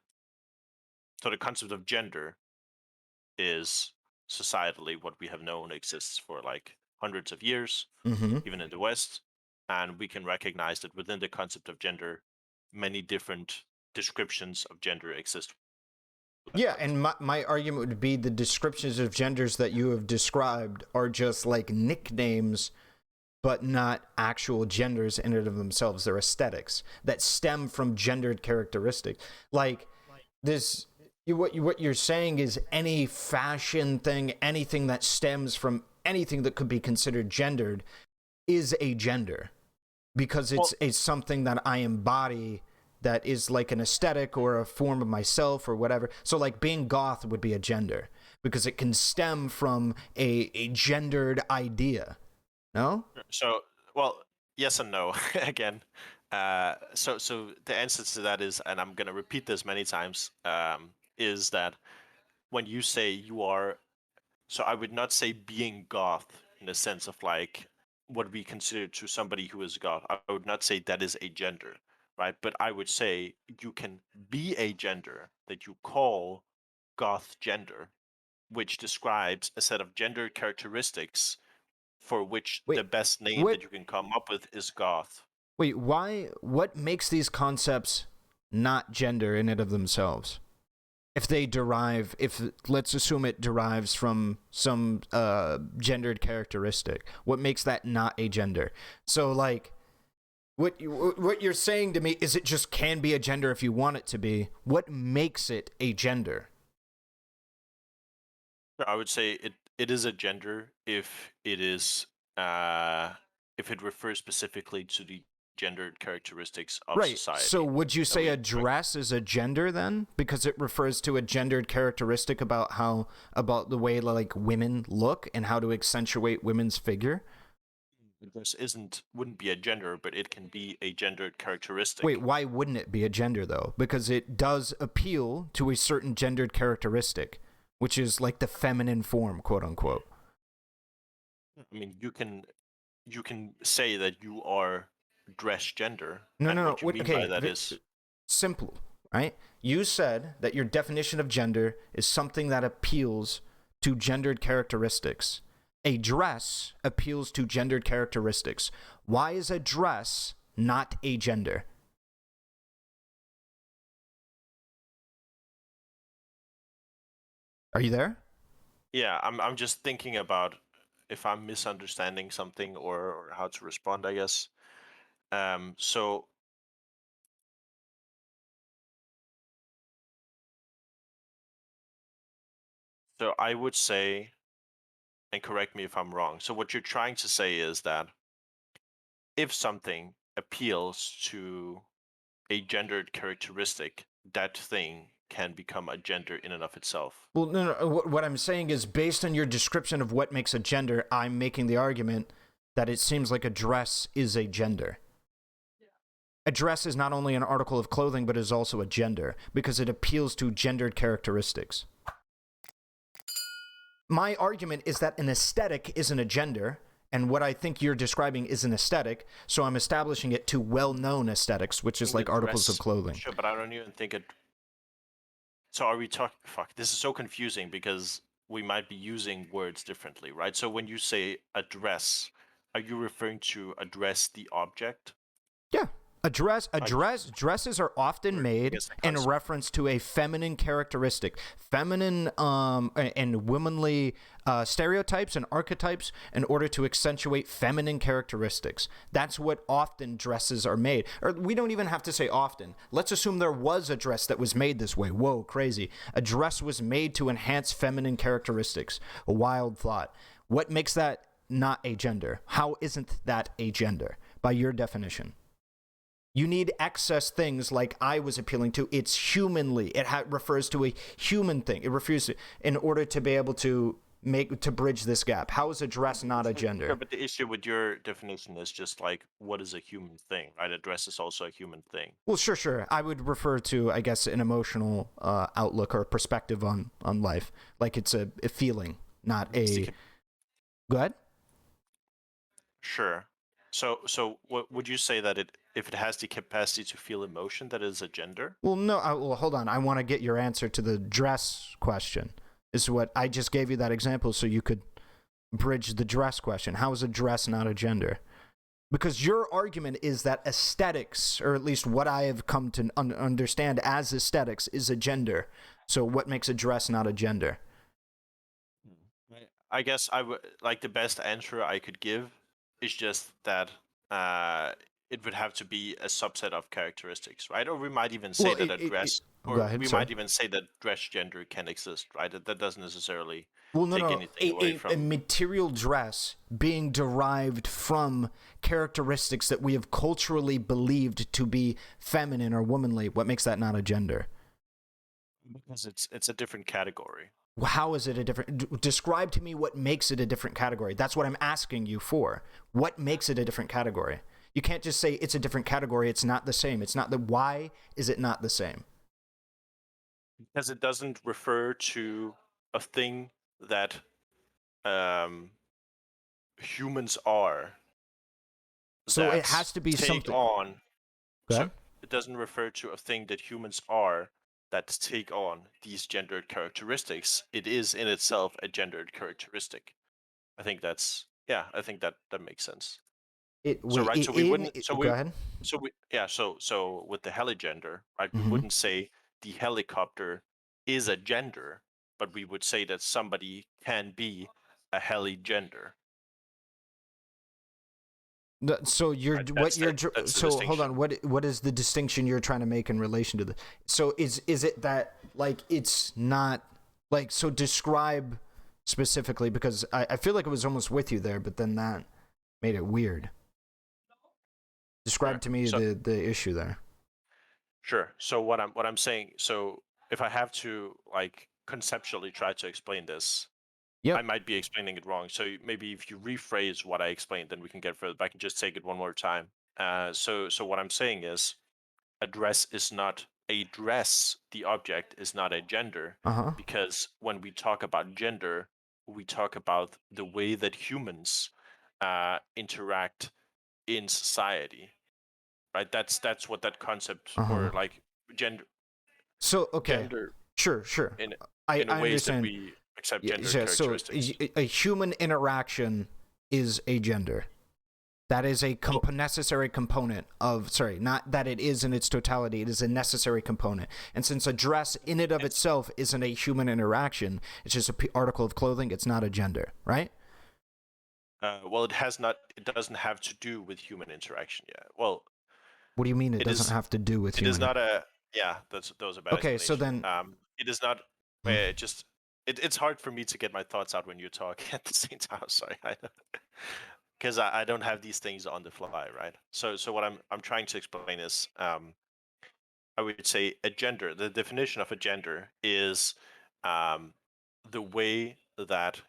So the concept of gender is societally what we have known exists for like hundreds of years, Mm-hmm. even in the West. And we can recognize that within the concept of gender, many different descriptions of gender exist. Yeah, and my argument would be the descriptions of genders that you have described are just like nicknames, but not actual genders in and of themselves. They're aesthetics that stem from gendered characteristics. Like this, what you're saying is any fashion thing, anything that stems from anything that could be considered gendered, is a gender because Well, it's something that I embody that is like an aesthetic or a form of myself or whatever. So like being goth would be a gender because it can stem from a gendered idea. No? so, well, yes and no. Again, so the answer to that is, and I'm gonna repeat this many times, is that when you say you are, so I would not say being goth in the sense of like what we consider to somebody who is goth. I would not say that is a gender, right? But I would say you can be a gender that you call goth gender, which describes a set of gender characteristics for which Wait, the best name what? that you can come up with is goth. Wait, why? What makes these concepts not gender in and of themselves? If they derive, if let's assume it derives from some gendered characteristic, what makes that not a gender? So, like, what you're saying to me is it just can be a gender if you want it to be. What makes it a gender? I would say it is a gender if it refers specifically to the gendered characteristics of Right. So society would you that say we a dress is a gender then? Because it refers to a gendered characteristic about about the way like women look and how to accentuate women's figure? this isn't wouldn't be a gender, but it can be a gendered Wait, characteristic. why wouldn't it be a gender though? Because it does appeal to a certain gendered characteristic, which is like the feminine form, quote unquote. I mean, you can say that you are dress gender, No, and no, no. what you mean by Okay, that is simple, right? You said that your definition of gender is something that appeals to gendered characteristics. A dress appeals to gendered characteristics. Why is a dress not a gender? Are you there? yeah. I'm just thinking about if I'm misunderstanding something or how to respond, I guess. So So I would say, and correct me if I'm wrong. So what you're trying to say is that if something appeals to a gendered characteristic, that thing can become a gender in and of itself. Well, no. What I'm saying is, based on your description of what makes a gender, I'm making the argument that it seems like a dress is a gender. A dress is not only an article of clothing, but is also a gender, because it appeals to gendered characteristics. My argument is that an aesthetic isn't a gender, and what I think you're describing is an aesthetic, so I'm establishing it to well-known aesthetics, which is like articles of clothing. Sure, but I don't even think it... So are we talking... Fuck, this is so confusing because we might be using words differently, right? So when you say a dress, are you referring to address the object? Yeah. Dresses are often made in reference to a feminine characteristic, feminine and womanly stereotypes and archetypes in order to accentuate feminine characteristics. That's what often dresses are made. Or we don't even have to say often. Let's assume there was a dress that was made this way. Whoa, crazy. A dress was made to enhance feminine characteristics. A wild thought. What makes that not a gender? How isn't that a gender by your definition? You need excess things like I was appealing to. It's humanly. It refers to a human thing. It refers to, in order to be able to bridge this gap. How is a dress not a gender? Sure, but the issue with your definition is just like, what is a human thing, right? A dress is also a human thing. Well, sure. I would refer to, I guess, an emotional outlook or perspective on life. Like it's a feeling, not a... Go ahead. Sure. So what would you say that if it has the capacity to feel emotion, that is a gender? Well, no. Well, hold on. I want to get your answer to the dress question. Is what I just gave you that example so you could bridge the dress question. How is a dress not a gender? Because your argument is that aesthetics, or at least what I have come to understand as aesthetics, is a gender. So what makes a dress not a gender? I guess I would like the best answer I could give is just that it would have to be a subset of characteristics, right? Or we might even say that a dress, might even say that dress gender can exist, right? That doesn't necessarily take anything away from... A material dress being derived from characteristics that we have culturally believed to be feminine or womanly. What makes that not a gender? Because it's a different category. How is it a different... Describe to me what makes it a different category. That's what I'm asking you for. What makes it a different category? You can't just say it's a different category. It's not the same. It's not the... Why is it not the same? Because it doesn't refer to a thing that humans are. So it has to be something... on. So it doesn't refer to a thing that humans are that take on these gendered characteristics. It is in itself a gendered characteristic. I think that's... Yeah, I think that makes sense. So with the heligender, right, we wouldn't say the helicopter is a gender, but we would say that somebody can be a heligender. So hold on. What is the distinction you're trying to make in relation to the? So is it that like it's not like, so describe specifically, because I feel like it was almost with you there, but then that made it weird. Describe to me the issue there. Sure. So what I'm saying, so if I have to like conceptually try to explain this, I might be explaining it wrong. So maybe if you rephrase what I explained, then we can get further. But I can just take it one more time. So what I'm saying is, a dress is not a dress. The object is not a gender, because when we talk about gender, we talk about the way that humans interact in society, right? That's what that concept or like gender. So gender, sure. In a way that we accept gender characteristics. So a human interaction is a gender. That is a necessary component of, not that it is in its totality, it is a necessary component. And since a dress in and of itself isn't a human interaction, it's just an article of clothing, it's not a gender, right? Well, it doesn't have to do with human interaction yet. Well, what do you mean it doesn't have to do with human? It is not a... Yeah, those are bad. Okay, so then... it is not... just it's hard for me to get my thoughts out when you talk at the same time. Sorry, because I don't have these things on the fly, right? So what I'm trying to explain is, I would say a gender. The definition of a gender is um, the way that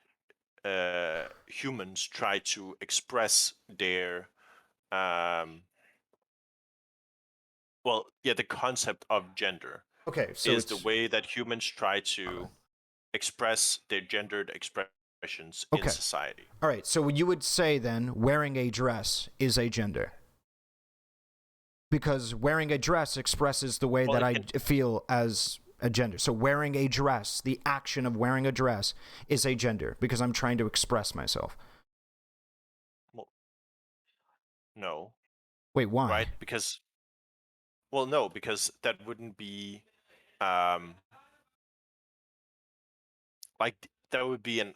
humans try to express their the concept of gender Okay, so is the it's way that humans try to express their gendered expressions in okay. society. All right, so you would say then wearing a dress is a gender. Because wearing a dress expresses the way Well, that it I can. feel as a gender. So wearing a dress, the action of wearing a dress is a gender because I'm trying to express myself. Well, no, Wait, why? right? Because no, because that wouldn't be um like that would be an.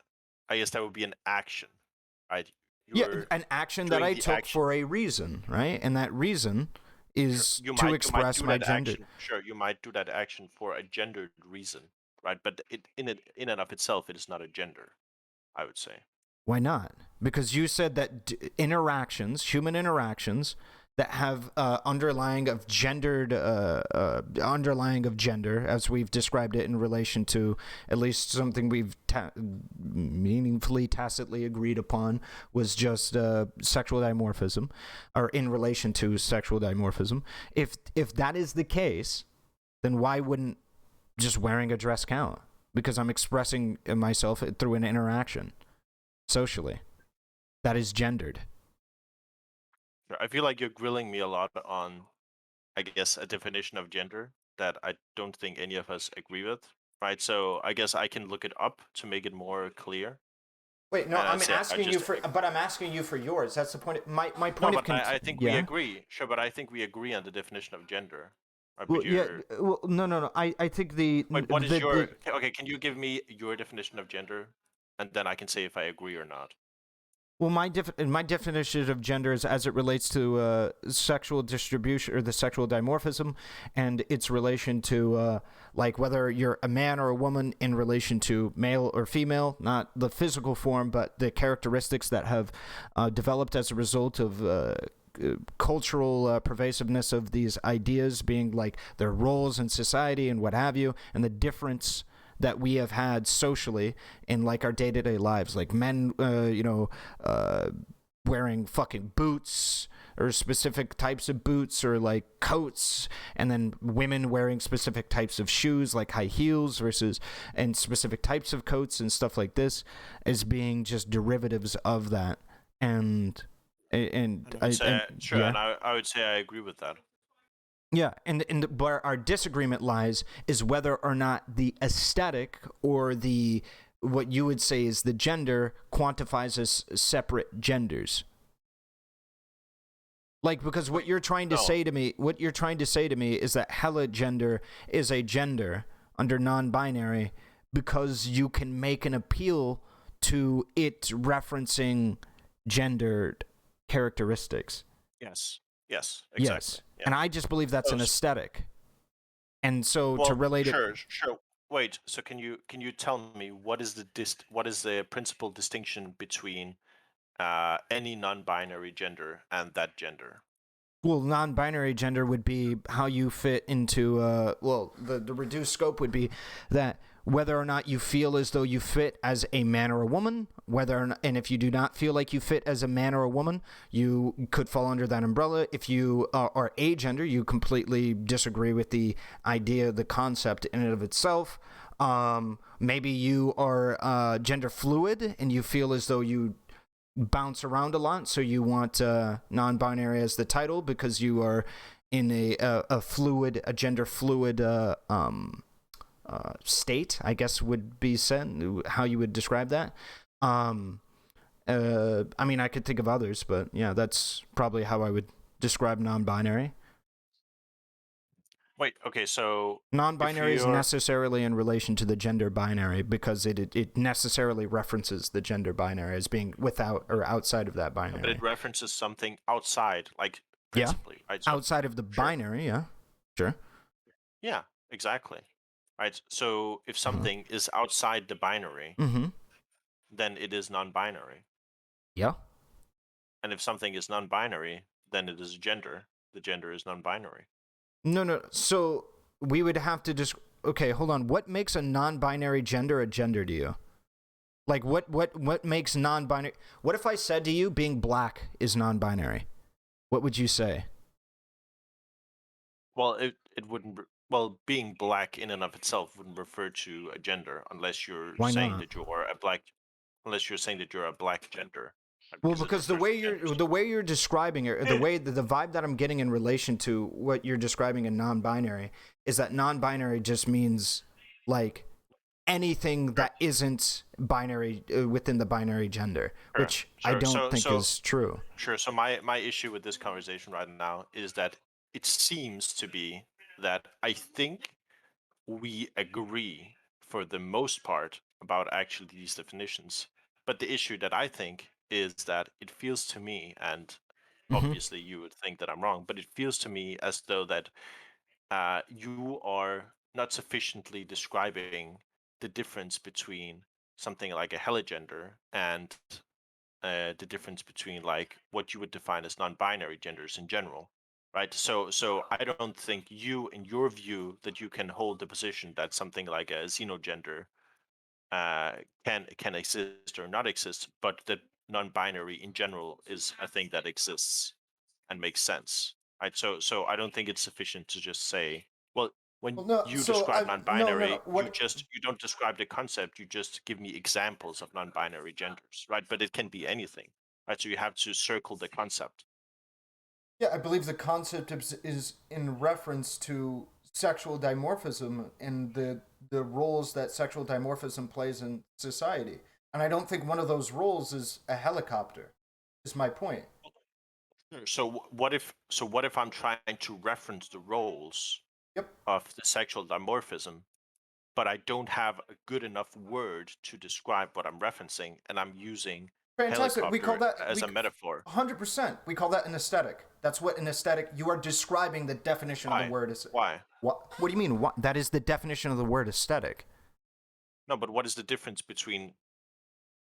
I guess that would be an action, right? Yeah, You're an action that doing I the took action. for a reason, right? And that reason Sure. is You to might express do my that gender. action. Sure, you might do that action for a gendered reason, right? But in and of itself, it is not a gender, I would say. Why not? Because you said that human interactions that have underlying of gender, as we've described it in relation to at least something we've meaningfully tacitly agreed upon, was just sexual dimorphism, or in relation to sexual dimorphism. If that is the case, then why wouldn't just wearing a dress count? Because I'm expressing myself through an interaction socially that is gendered. I feel like you're grilling me a lot on, I guess, a definition of gender that I don't think any of us agree with, right? So I guess I can look it up to make it more clear. Wait, no, And say I just but I'm asking you for yours. That's the point. My no, point of but I think we yeah. agree. Sure, but I think we agree on the definition of gender. Right, Well, but yeah. you're Well, no. I think wait. What is your okay? Can you give me your definition of gender, and then I can say if I agree or not. well, my definition of gender is as it relates to sexual distribution or the sexual dimorphism, and its relation to like whether you're a man or a woman in relation to male or female, not the physical form, but the characteristics that have developed as a result of cultural pervasiveness of these ideas being like their roles in society and what have you, and the difference that we have had socially in like our day-to-day lives, like men wearing fucking boots or specific types of boots or like coats, and then women wearing specific types of shoes like high heels versus and specific types of coats and stuff like this as being just derivatives of that. And Sure, yeah. and I would say I agree with that. Yeah, and where our disagreement lies is whether or not the aesthetic or the what you would say is the gender quantifies as separate genders. Like, because Wait, no. what you're trying to say to me is that hella gender is a gender under non-binary because you can make an appeal to it referencing gendered characteristics. Yes. Yes. Exactly. Yes. Yeah. And I just believe that's an aesthetic. And so to Well, relate it, sure. Wait. So can you tell me what is the principal distinction between any non-binary gender and that gender? well, non-binary gender would be how you fit into the reduced scope would be that whether or not you feel as though you fit as a man or a woman, whether or not, and if you do not feel like you fit as a man or a woman, you could fall under that umbrella. If you are agender, you completely disagree with the idea, the concept in and of itself. Maybe you are gender fluid and you feel as though you bounce around a lot, so you want non-binary as the title because you are in a gender fluid state, I guess would be said, how you would describe that. I mean, I could think of others, but yeah, that's probably how I would describe non-binary. Wait. Okay. So if Non-binary is you're necessarily in relation to the gender binary because it necessarily references the gender binary as being without or outside of that but it binary. references something outside, like Yeah, principally, right? So outside of the sure. binary. Yeah, sure. Yeah. Exactly. right? So if something is outside the binary, then it is non-binary. Yeah. And if something is non-binary, then it is gender. The gender is non-binary. No. So we would have to just okay. Hold on. What makes a non-binary gender a gender to you? Like what makes non-binary? What if I said to you being black is non-binary? What would you say? Well, it wouldn't. Well, being black in and of itself wouldn't refer to a gender unless you're Why saying not? that you're a black. Unless you're saying that you're a black gender, Well, because it because refers to genders. the way you're describing it, or the way the vibe that I'm getting in relation to what you're describing in non-binary is that non-binary just means like anything that isn't binary within the binary gender, Sure, which I sure. don't think is true. Sure. So my issue with this conversation right now is that it seems to be that I think we agree for the most part about actually these definitions. But the issue that I think is that it feels to me, and Mm-hmm. obviously you would think that I'm wrong, but it feels to me as though that you are not sufficiently describing the difference between something like a heligender and the difference between like what you would define as non-binary genders in general, right? So I don't think you, in your view, that you can hold the position that something like a xenogender uh, can exist or not exist, but that non-binary in general is a thing that exists and makes sense, right? So I don't think it's sufficient to just say, well, when Well, no. you So describe I no. non-binary, you don't describe the concept, you just give me examples of non-binary genders, right? But it can be anything, right? So you have to circle the concept. Yeah, I believe the concept is in reference to sexual dimorphism and the roles that sexual dimorphism plays in society. And I don't think one of those roles is a helicopter. Is my point. So what if I'm trying to reference the roles Yep. of the sexual dimorphism, but I don't have a good enough word to describe what I'm referencing, and I'm using Fantastic. We call helicopter that as a metaphor? 100%. We call that an aesthetic. That's what an aesthetic. You are describing the definition of the Why? word is. Why? What do you mean? What? That is the definition of the word aesthetic. No, but what is the difference between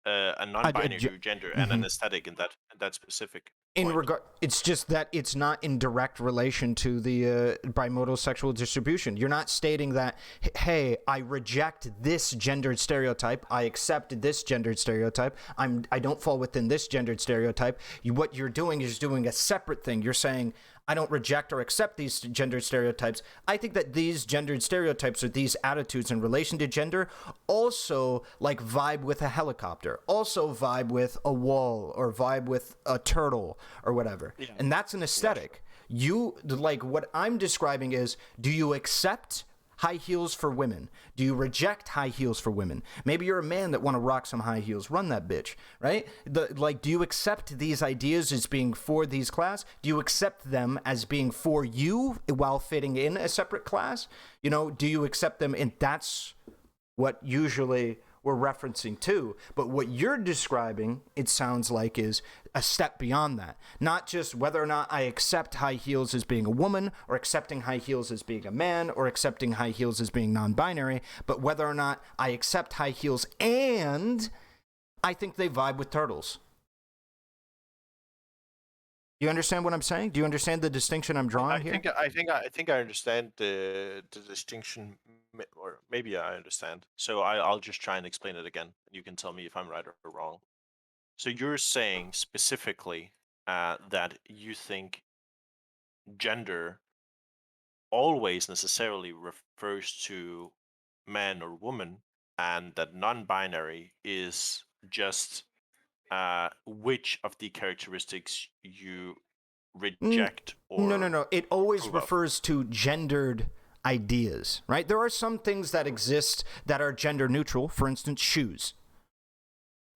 a I, non-binary gender and an aesthetic in that specific in point? regard, it's just that it's not in direct relation to the bimodal sexual distribution. You're not stating that, hey, I reject this gendered stereotype, I accept this gendered stereotype, I don't fall within this gendered stereotype. What you're doing is doing a separate thing. You're saying, I don't reject or accept these gendered stereotypes. I think that these gendered stereotypes or these attitudes in relation to gender also like vibe with a helicopter, also vibe with a wall or vibe with a turtle or whatever. Yeah. And that's an aesthetic. Yeah, sure. You like what I'm describing is, do you accept high heels for women? Do you reject high heels for women? Maybe you're a man that want to rock some high heels. Run that bitch, right? Do you accept these ideas as being for these class? Do you accept them as being for you while fitting in a separate class? You know, do you accept them? And that's what usually we're referencing to. But what you're describing, it sounds like, is a step beyond that. Not just whether or not I accept high heels as being a woman, or accepting high heels as being a man, or accepting high heels as being non-binary, but whether or not I accept high heels and I think they vibe with turtles. You understand what I'm saying? Do you understand the distinction I'm drawing here? I think I understand the distinction, or maybe I understand. So I'll just try and explain it again. You can tell me if I'm right or wrong. So you're saying specifically that you think gender always necessarily refers to man or woman, and that non-binary is just which of the characteristics you reject or No. It always approve of. refers to gendered ideas, right? There are some things that exist that are gender neutral. For instance, shoes.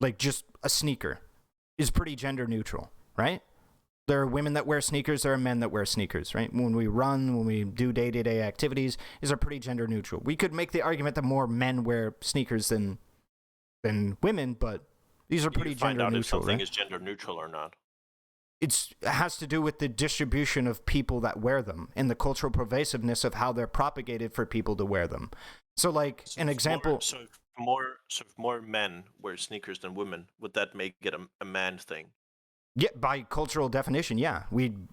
Like just a sneaker is pretty gender neutral, right? There are women that wear sneakers, there are men that wear sneakers, right? When we run, when we do day-to-day activities, these are pretty gender neutral. We could make the argument that more men wear sneakers than women, but these are pretty gender neutral, If something right? is gender neutral or not. it has to do with the distribution of people that wear them and the cultural pervasiveness of how they're propagated for people to wear them. So, like, an example. If more men wear sneakers than women, would that make it a man thing? Yeah, by cultural definition, yeah.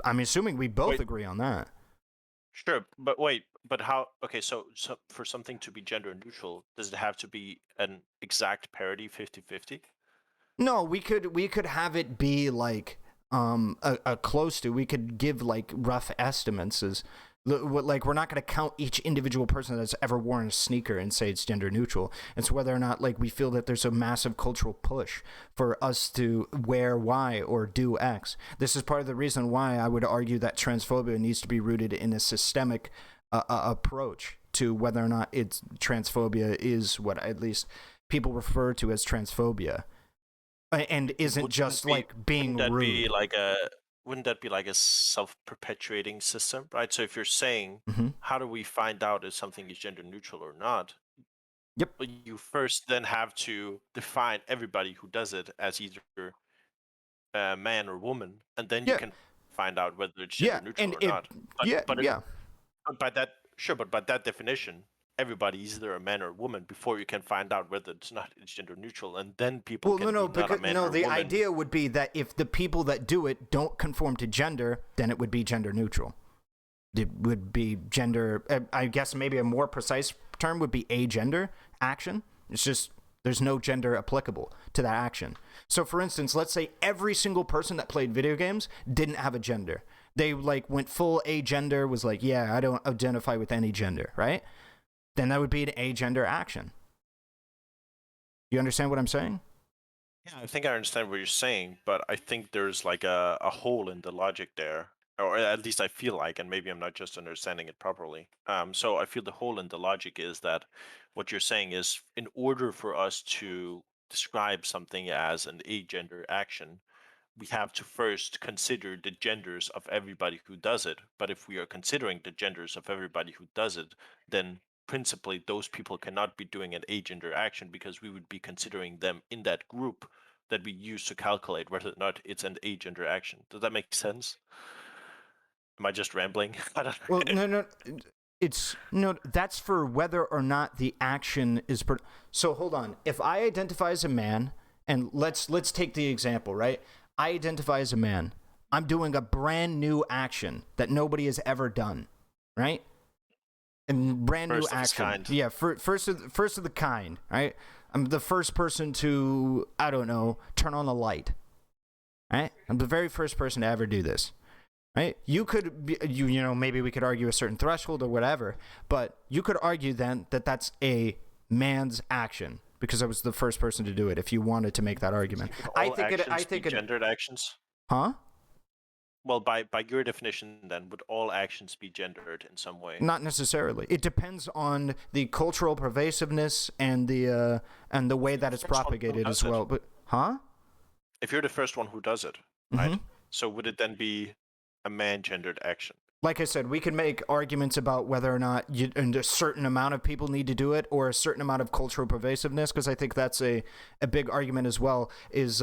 I'm assuming we both agree on that. Sure, but wait, but how? Okay, so for something to be gender neutral, does it have to be an exact parity, 50-50? No, we could have it be like a close to. We could give like rough estimates as like we're not going to count each individual person that's ever worn a sneaker and say it's gender neutral. It's whether or not like we feel that there's a massive cultural push for us to wear Y or do X. This is part of the reason why I would argue that transphobia needs to be rooted in a systemic approach to whether or not it's transphobia is what at least people refer to as transphobia. And isn't just like being rude. Wouldn't that be like a self-perpetuating system, right? So if you're saying, how do we find out if something is gender neutral or not? Yep. You first then have to define everybody who does it as either man or woman, and then you can find out whether it's gender neutral or not. But by that definition, everybody is either a man or a woman before you can find out whether it's gender neutral, and then people the idea would be that if the people that do it don't conform to gender, then it would be gender neutral. It would be gender, I guess maybe a more precise term would be agender action. It's just there's no gender applicable to that action. So for instance, let's say every single person that played video games didn't have a gender. They like went full agender, was like, yeah, I don't identify with any gender, right? Then that would be an agender action. You understand what I'm saying? Yeah, I think I understand what you're saying, but I think there's like a hole in the logic there, or at least I feel like, and maybe I'm not just understanding it properly. So I feel the hole in the logic is that what you're saying is in order for us to describe something as an agender action, we have to first consider the genders of everybody who does it. But if we are considering the genders of everybody who does it, then principally those people cannot be doing an agender action because we would be considering them in that group that we use to calculate whether or not it's an agender action. Does that make sense? Am I just rambling? I don't know. Well, no. That's for whether or not the action is. So hold on. If I identify as a man, and let's take the example, right? I identify as a man. I'm doing a brand new action that nobody has ever done, right? And brand new action. Yeah, first of the kind, right? I'm the first person to, I don't know, turn on a light, right? I'm the very first person to ever do this, right? You could, maybe we could argue a certain threshold or whatever, but you could argue then that that's a man's action because I was the first person to do it. If you wanted to make that argument, I think gendered actions. Huh? Well, by your definition, then, would all actions be gendered in some way? Not necessarily. It depends on the cultural pervasiveness and the way that it's propagated as well. But if you're the first one who does it, right? So would it then be a man-gendered action? Like I said, we can make arguments about whether or not a certain amount of people need to do it or a certain amount of cultural pervasiveness, because I think that's a big argument as well, is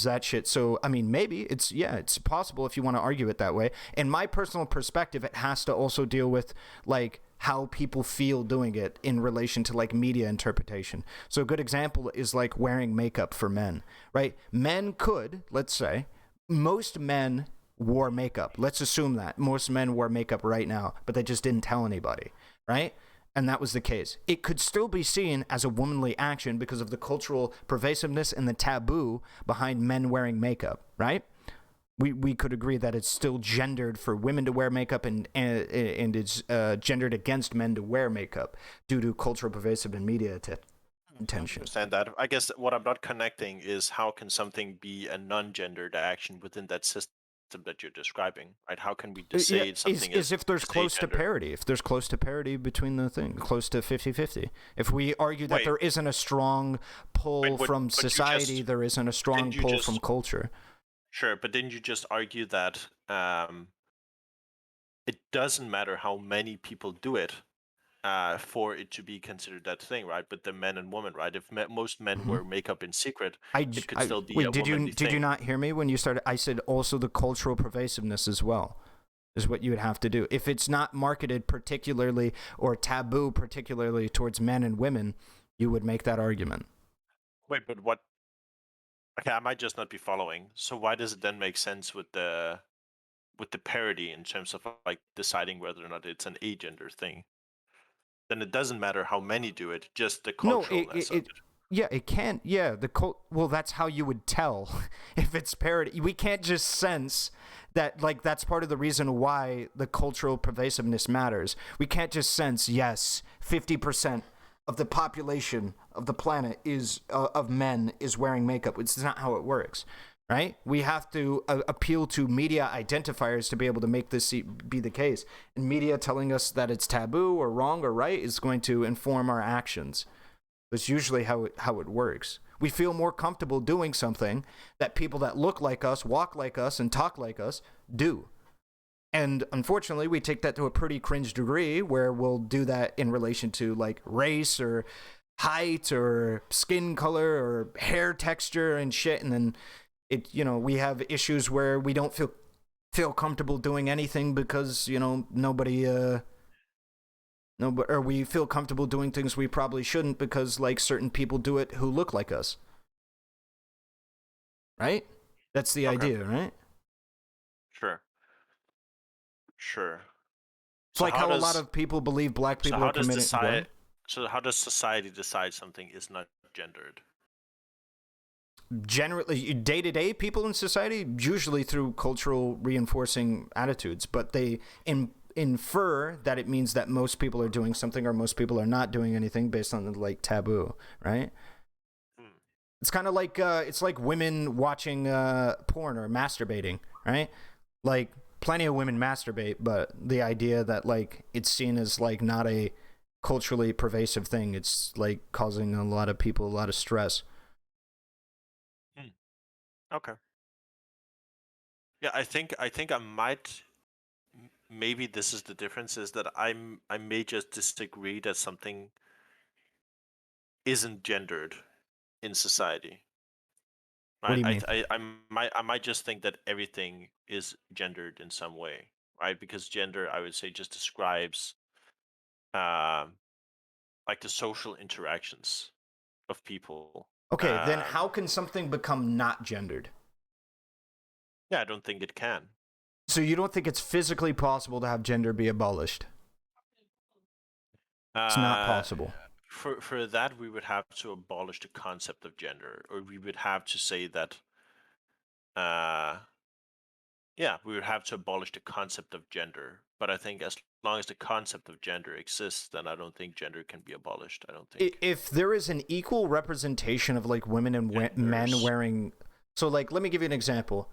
that shit. So, I mean, maybe it's possible if you want to argue it that way. In my personal perspective, it has to also deal with, like, how people feel doing it in relation to, like, media interpretation. So a good example is, like, wearing makeup for men, right? Men could, let's say, most men wore makeup. Let's assume that. Most men wore makeup right now, but they just didn't tell anybody, right? And that was the case. It could still be seen as a womanly action because of the cultural pervasiveness and the taboo behind men wearing makeup, right? We could agree that it's still gendered for women to wear makeup and it's gendered against men to wear makeup due to cultural pervasive and media attention. I understand that. I guess what I'm not connecting is how can something be a non-gendered action within that system that you're describing, right? How can we say something is if there's close to parity, if there's close to parity between the things, close to 50-50. If we argue that there isn't a strong pull from society, there isn't a strong pull from culture. Sure, but didn't you just argue that it doesn't matter how many people do it, for it to be considered that thing, right? But the men and women, right? If most men Mm-hmm. wear makeup in secret, it could still be Wait, a womanly did you thing. not hear me when you started? I said also the cultural pervasiveness as well is what you would have to do. If it's not marketed particularly or taboo particularly towards men and women, you would make that argument. Wait, but what? Okay, I might just not be following. So why does it then make sense with the parody in terms of like deciding whether or not it's an agender thing? Then it doesn't matter how many do it, just the No, culturalness of it. yeah, it can't. Yeah, well, that's how you would tell if it's parody. We can't just sense that, like, that's part of the reason why the cultural pervasiveness matters. We can't just sense, yes, 50% of the population of the planet is of men is wearing makeup. It's not how it works, right? We have to appeal to media identifiers to be able to make this be the case. And media telling us that it's taboo or wrong or right is going to inform our actions. That's usually how it works. We feel more comfortable doing something that people that look like us, walk like us, and talk like us do. And unfortunately, we take that to a pretty cringe degree where we'll do that in relation to like race or height or skin color or hair texture and shit. And then we have issues where we don't feel comfortable doing anything because, nobody no, or we feel comfortable doing things we probably shouldn't because like certain people do it who look like us. Right? That's the Okay. idea, right? Sure. Sure. It's like how a lot of people believe black people are committing. So how does society decide something is not gendered? Generally, day to day, people in society usually through cultural reinforcing attitudes, but they infer that it means that most people are doing something or most people are not doing anything based on the like taboo, right? It's kind of like it's like women watching porn or masturbating, right? Like plenty of women masturbate, but the idea that like it's seen as like not a culturally pervasive thing, it's like causing a lot of people a lot of stress. Okay. Yeah, I think I might. Maybe this is the difference: is that I may just disagree that something isn't gendered in society. What do Right? you mean? I might just think that everything is gendered in some way, right? Because gender, I would say, just describes um like the social interactions of people. Okay, then how can something become not gendered? Yeah, I don't think it can. So you don't think it's physically possible to have gender be abolished? It's not Uh, possible. for that, we would have to abolish the concept of gender, or we would have to say that, uh, yeah, we would have to abolish the concept of gender. But I think as long as the concept of gender exists, then I don't think gender can be abolished. I don't think If there is an equal representation of like women and men genders. wearing, so like let me give you an example.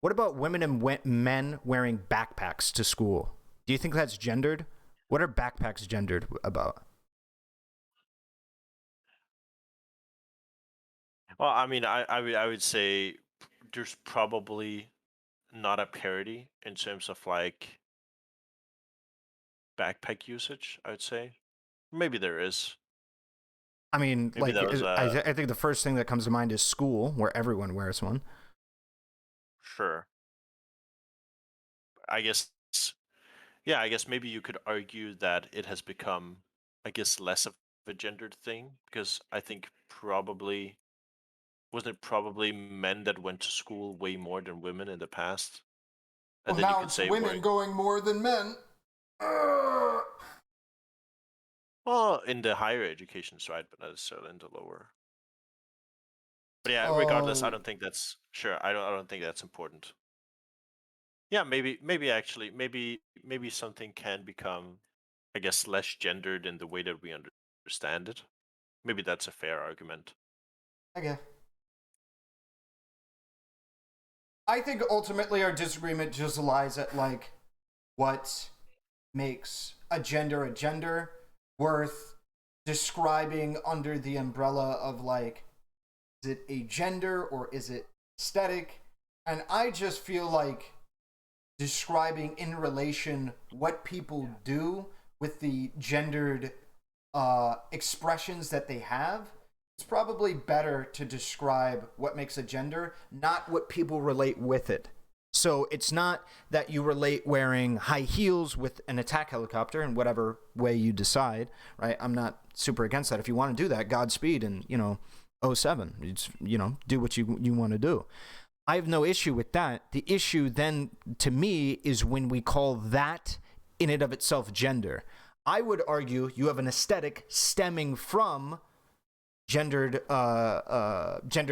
What about women and men wearing backpacks to school? Do you think that's gendered? What are backpacks gendered about? Well, I mean, I would say there's probably not a parity in terms of like backpack usage. I would say maybe there is. I mean, Maybe like that was a I think the first thing that comes to mind is school, where everyone wears one. sure. I guess yeah, I guess maybe you could argue that it has become, I guess, less of a gendered thing because I think probably wasn't it probably men that went to school way more than women in the past, and Well, then you now could it's say we're women going more than men. well in the higher educations, right, but not necessarily in the lower. But yeah, regardless, I Oh, don't think that's sure. I don't think that's important. Yeah, maybe actually maybe something can become, I guess, less gendered in the way that we understand it. Maybe that's a fair argument. okay. I think ultimately our disagreement just lies at like what makes a gender worth describing under the umbrella of like, is it a gender or is it aesthetic? And I just feel like describing in relation what people do with the gendered expressions that they have, it's probably better to describe what makes a gender, not what people relate with it. So it's not that you relate wearing high heels with an attack helicopter in whatever way you decide, right? I'm not super against that. If you want to do that, Godspeed, and '07, it's, do what you want to do. I have no issue with that. The issue then, to me, is when we call that in and of itself gender. I would argue you have an aesthetic stemming from gendered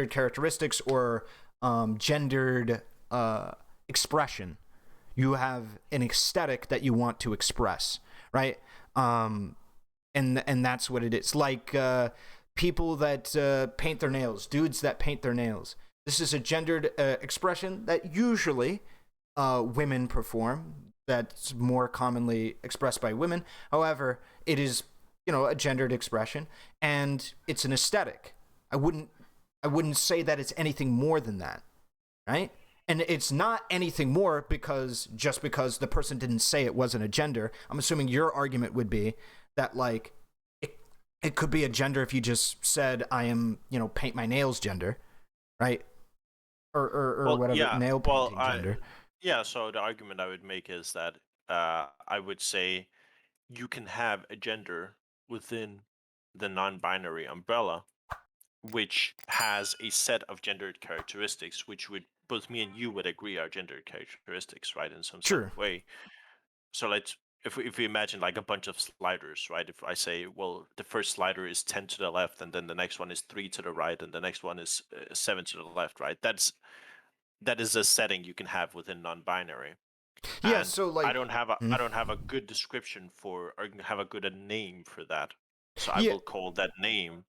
characteristics or gendered expression. You have an aesthetic that you want to express, right? And that's what it is. Like people that paint their nails, dudes that paint their nails. This is a gendered expression that usually women perform. That's more commonly expressed by women. However, it is, a gendered expression, and it's an aesthetic. I wouldn't say that it's anything more than that, right? And it's not anything more because the person didn't say it wasn't a gender. I'm assuming your argument would be that, like, it could be a gender if you just said, I am, paint my nails gender, right? Or whatever, nail painting gender. Yeah, so the argument I would make is that I would say you can have a gender within the non-binary umbrella, which has a set of gendered characteristics, which would both me and you would agree are gendered characteristics, right, in some sort of way. So if we imagine like a bunch of sliders, right? If I say, well, the first slider is 10 to the left, and then the next one is 3 to the right, and the next one is 7 to the left, right? That is a setting you can have within non-binary. Yeah, and so like I don't have a good description for, or have a good name for that. So I will call that name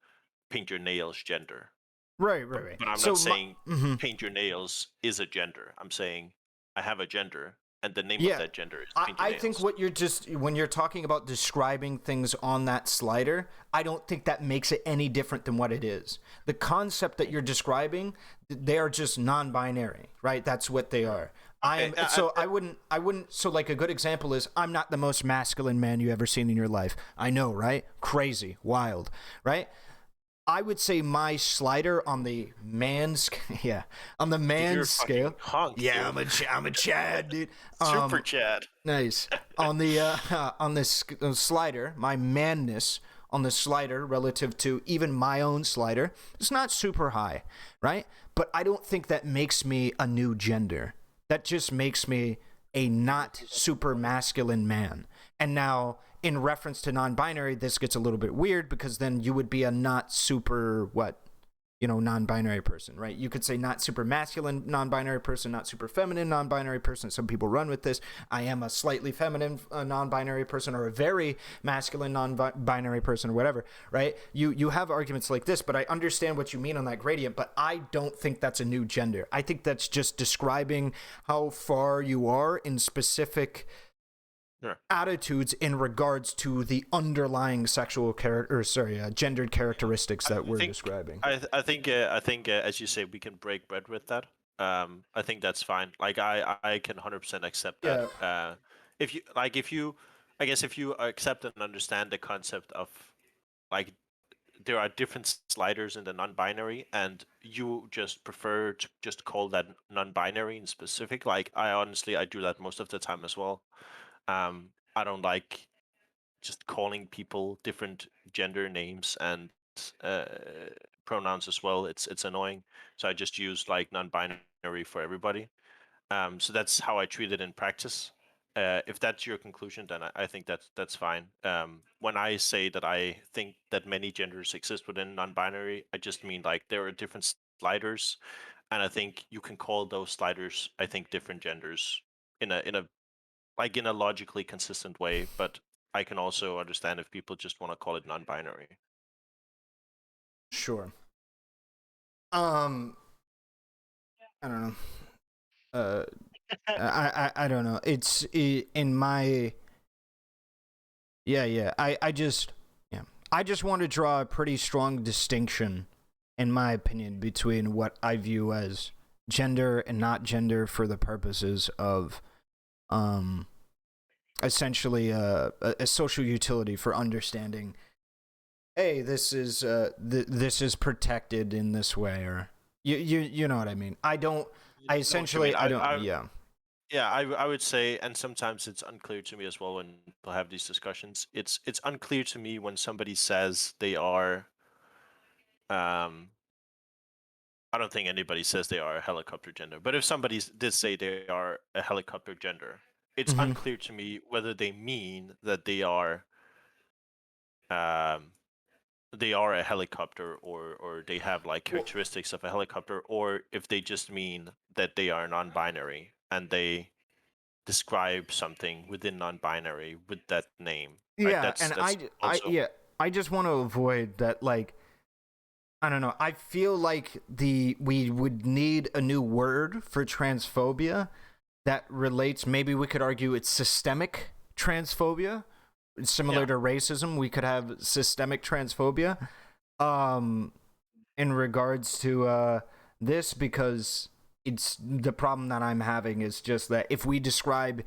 paint your nails gender. Right. But I'm not saying paint your nails is a gender. I'm saying I have a gender, and the name of that gender is paint your nails. I think when you're talking about describing things on that slider, I don't think that makes it any different than what it is. The concept that you're describing, they are just non-binary, right? That's what they are. I wouldn't. So like a good example is, I'm not the most masculine man you ever seen in your life. I know, right? Crazy, wild, right? I would say my slider on the man's scale. Hunk, yeah, dude. I'm a Chad, dude. Super Chad. Nice. On this slider, my manness on the slider relative to even my own slider, it's not super high, right? But I don't think that makes me a new gender. That just makes me a not super masculine man. And now, in reference to non-binary, this gets a little bit weird because then you would be a not super non-binary person, right? You could say not super masculine non-binary person, not super feminine non-binary person. Some people run with this. I am a slightly feminine non-binary person, or a very masculine non-binary person, or whatever, right? You have arguments like this, but I understand what you mean on that gradient, but I don't think that's a new gender. I think that's just describing how far you are in specific attitudes in regards to the underlying gendered characteristics that we're describing. I think as you say, we can break bread with that. I think that's fine. Like I can 100% accept that. Yeah. If you accept and understand the concept of, like, there are different sliders in the non-binary, and you just prefer to just call that non-binary in specific. Like I do that most of the time as well. I don't like just calling people different gender names and pronouns as well. It's annoying. So I just use like non-binary for everybody. So that's how I treat it in practice. If that's your conclusion, then I think that's fine. When I say that I think that many genders exist within non-binary, I just mean like there are different sliders, and I think you can call those sliders, I think, different genders in a logically consistent way, but I can also understand if people just want to call it non-binary. Sure. I don't know. I don't know. It's in my. Yeah. I just want to draw a pretty strong distinction, in my opinion, between what I view as gender and not gender for the purposes of essentially a social utility for understanding. Hey, this is this is protected in this way, or you know what I mean. I don't. I Know what you mean. essentially I don't. Yeah. Yeah, I would say, and sometimes it's unclear to me as well when people have these discussions. It's unclear to me when somebody says they are. I don't think anybody says they are a helicopter gender, but if somebody did say they are a helicopter gender, it's Mm-hmm. unclear to me whether they mean that um, they are a helicopter, or they have like Well, characteristics of a helicopter, or if they just mean that they are non-binary and they describe something within non-binary with that name, right? yeah, That's and also I just want to avoid that. Like, I don't know. I feel like we would need a new word for transphobia that relates. Maybe we could argue it's systemic transphobia, similar yeah. to racism. We could have systemic transphobia, um, in regards to this, because it's the problem that I'm having is just that if we describe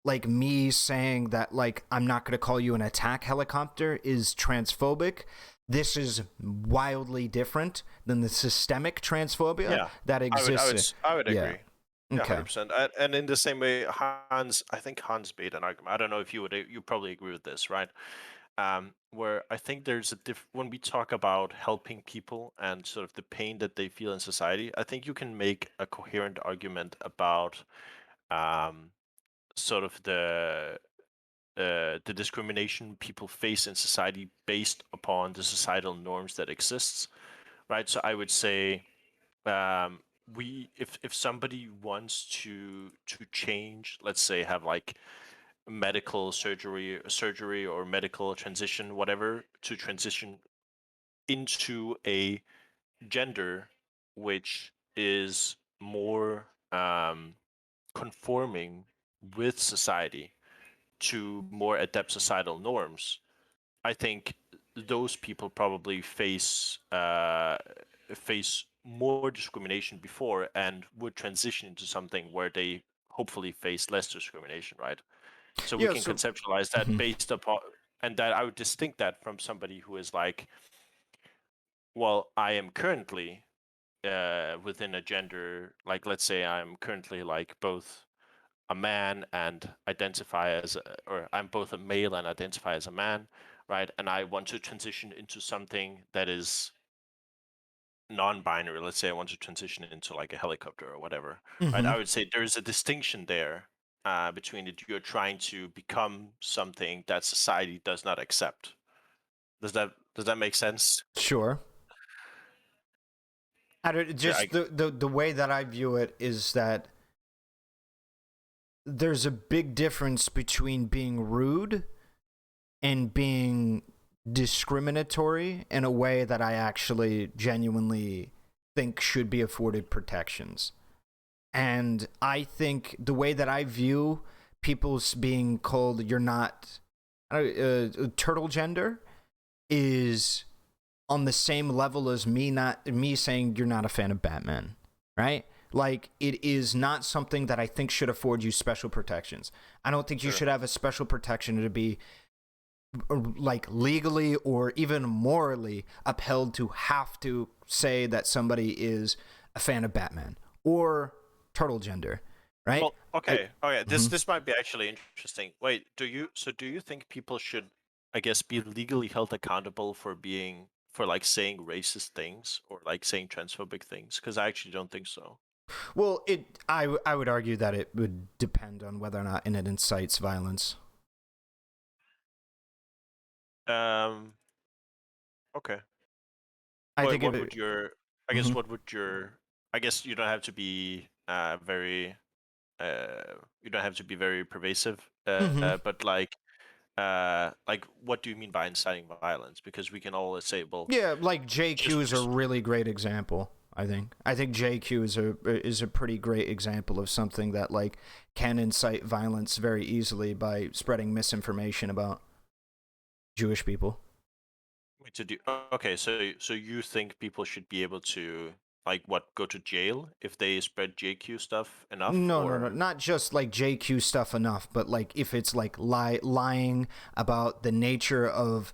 like me saying that like I'm not going to call you an attack helicopter is transphobic, this is wildly different than the systemic transphobia Yeah, that exists. I would Yeah. agree. Yeah, Okay. 100%. And in the same way, I think Hans made an argument. I don't know if you probably agree with this, right? Where I think there's when we talk about helping people and sort of the pain that they feel in society, I think you can make a coherent argument about um, sort of the discrimination people face in society based upon the societal norms that exists, right? So I would say um, we if somebody wants to change, let's say have like medical surgery or medical transition, whatever, to transition into a gender which is more conforming with society to more adept societal norms, I think those people probably face more discrimination before and would transition into something where they hopefully face less discrimination, right? So we Yeah. can So. conceptualize that Mhm. based upon, and that I would distinct that from somebody who is like, well, I am currently within a gender, like let's say I'm currently like both a man and identify as or I'm both a male and identify as a man, right? And I want to transition into something that is non-binary. Let's say I want to transition into like a helicopter or whatever, right? Mhm. I would say there's a distinction there between it. You're trying to become something that society does not accept. Does that make sense? Sure. I don't, Yeah, just the way that I view it is that there's a big difference between being rude and being discriminatory in a way that I actually genuinely think should be afforded protections. And I think the way that I view people's being called you're not turtle gender is on the same level as me saying you're not a fan of Batman, right? Like, it is not something that I think should afford you special protections. I don't think you sure. should have a special protection to be like legally or even morally upheld to have to say that somebody is a fan of Batman or turtle gender, right? Well, okay, okay. This Mhm. this might be actually interesting. Wait, do you think people should, I guess, be legally held accountable for like saying racist things or like saying transphobic things? Because I actually don't think so. Well, I would argue that it would depend on whether or not it incites violence. Um, okay. I think if What it. would your, I guess, Mhm. what would your, I guess you don't have to be very, you don't have to be very pervasive, Mhm. but like what do you mean by inciting violence? Because we can all say, well, Yeah, like just JQ is a because. really great example. I think JQ is a pretty great example of something that like can incite violence very easily by spreading misinformation about Jewish people. To do okay, so you think people should be able to like what, go to jail if they spread JQ stuff enough, No, no, no, or not just like JQ stuff enough, but like if it's like lying about the nature of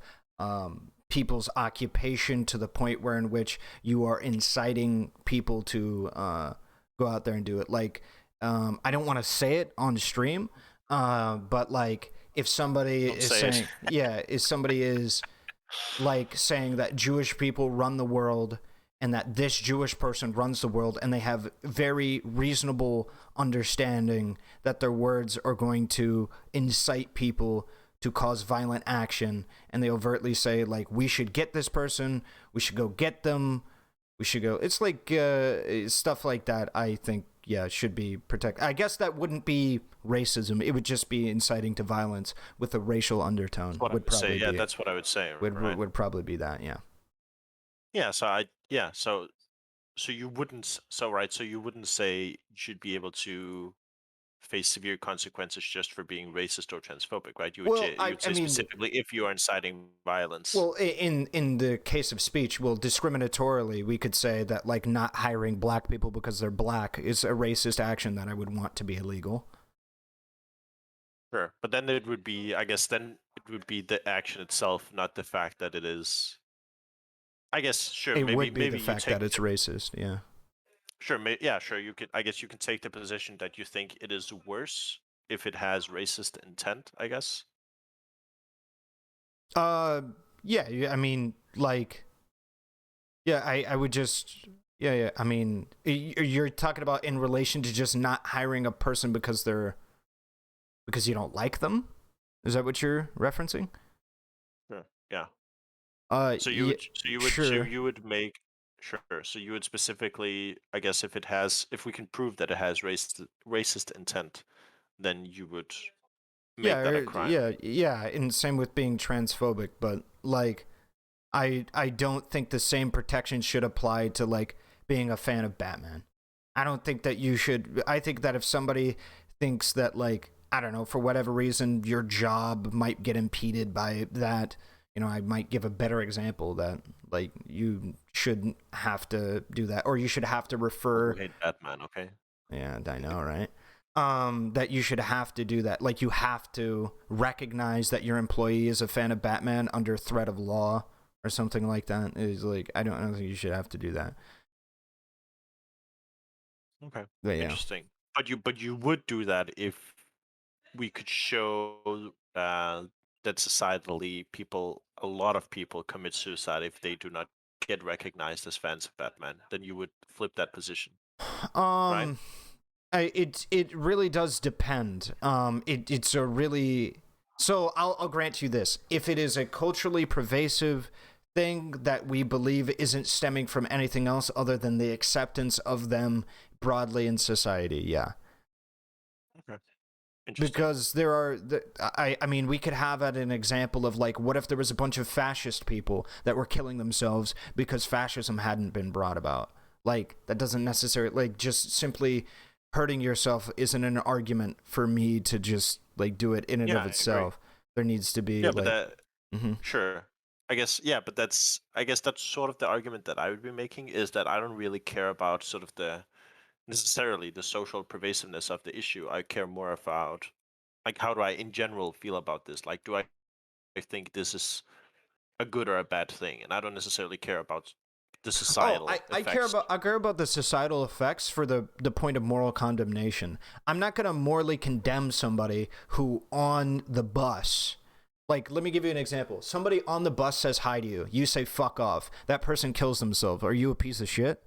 people's occupation to the point where in which you are inciting people to go out there and do it. Like, I don't want to say it on stream, but like if somebody don't is say saying, it. yeah, if somebody is like saying that Jewish people run the world and that this Jewish person runs the world, and they have very reasonable understanding that their words are going to incite people to cause violent action, and they overtly say like, we should get this person, we should go get them, we should go, it's like stuff like that. I think, yeah, should be protected. I guess that wouldn't be racism, it would just be inciting to violence with a racial undertone. That's what I Would would say. probably Yeah, be that's what I would say. Right. would probably be that. Yeah. Yeah. So you wouldn't. So right. So you wouldn't say you should be able to face severe consequences just for being racist or transphobic, right? Well, You would I say mean, specifically if you are inciting violence. well, in the case of speech, well, discriminatorily, we could say that like not hiring black people because they're black is a racist action that I would want to be illegal. Sure, but then it would be, I guess, then it would be the action itself, not the fact that it is. I guess, sure, It would be the maybe you fact that take. it's racist. Yeah. Sure, yeah, sure. You could. I guess you can take the position that you think it is worse if it has racist intent. I guess. Uh. Yeah. I mean, like. Yeah. I would just. Yeah. Yeah. I mean, you're talking about in relation to just not hiring a person because you don't like them. Is that what you're referencing? Sure. Yeah. So you would make. Sure. So you would specifically, I guess, if we can prove that it has racist intent, then you would make that a crime. yeah, and same with being transphobic, but like I don't think the same protection should apply to like being a fan of Batman. I don't think that you should. I think that if somebody thinks that like, I don't know, for whatever reason your job might get impeded by that, I might give a better example that like you shouldn't have to do that, or you should have to refer. I hate Batman. Okay. Yeah, I know, right? That you should have to do that. Like you have to recognize that your employee is a fan of Batman under threat of law or something like that. Is like I don't think you should have to do that. Okay. But yeah. Interesting. But you would do that if we could show that societally a lot of people commit suicide if they do not get recognized as fans of Batman. Then you would flip that position, right? It really does depend. It's a really, so I'll grant you this: if it is a culturally pervasive thing that we believe isn't stemming from anything else other than the acceptance of them broadly in society, yeah. Okay. Because there are, I mean, we could have an example of like, what if there was a bunch of fascist people that were killing themselves because fascism hadn't been brought about? Like, that doesn't necessarily, like, just simply hurting yourself isn't an argument for me to just like do it in and of itself. There needs to be but that sure. I guess that's sort of the argument that I would be making, is that I don't really care about sort of necessarily the social pervasiveness of the issue. I care more about like how do I in general feel about this? Like do I think this is a good or a bad thing? And I don't necessarily care about the societal effects. I care about the societal effects for the point of moral condemnation. I'm not going to morally condemn somebody who on the bus, like, let me give you an example. Somebody on the bus says hi to you. You say fuck off. That person kills themselves. Are you a piece of shit?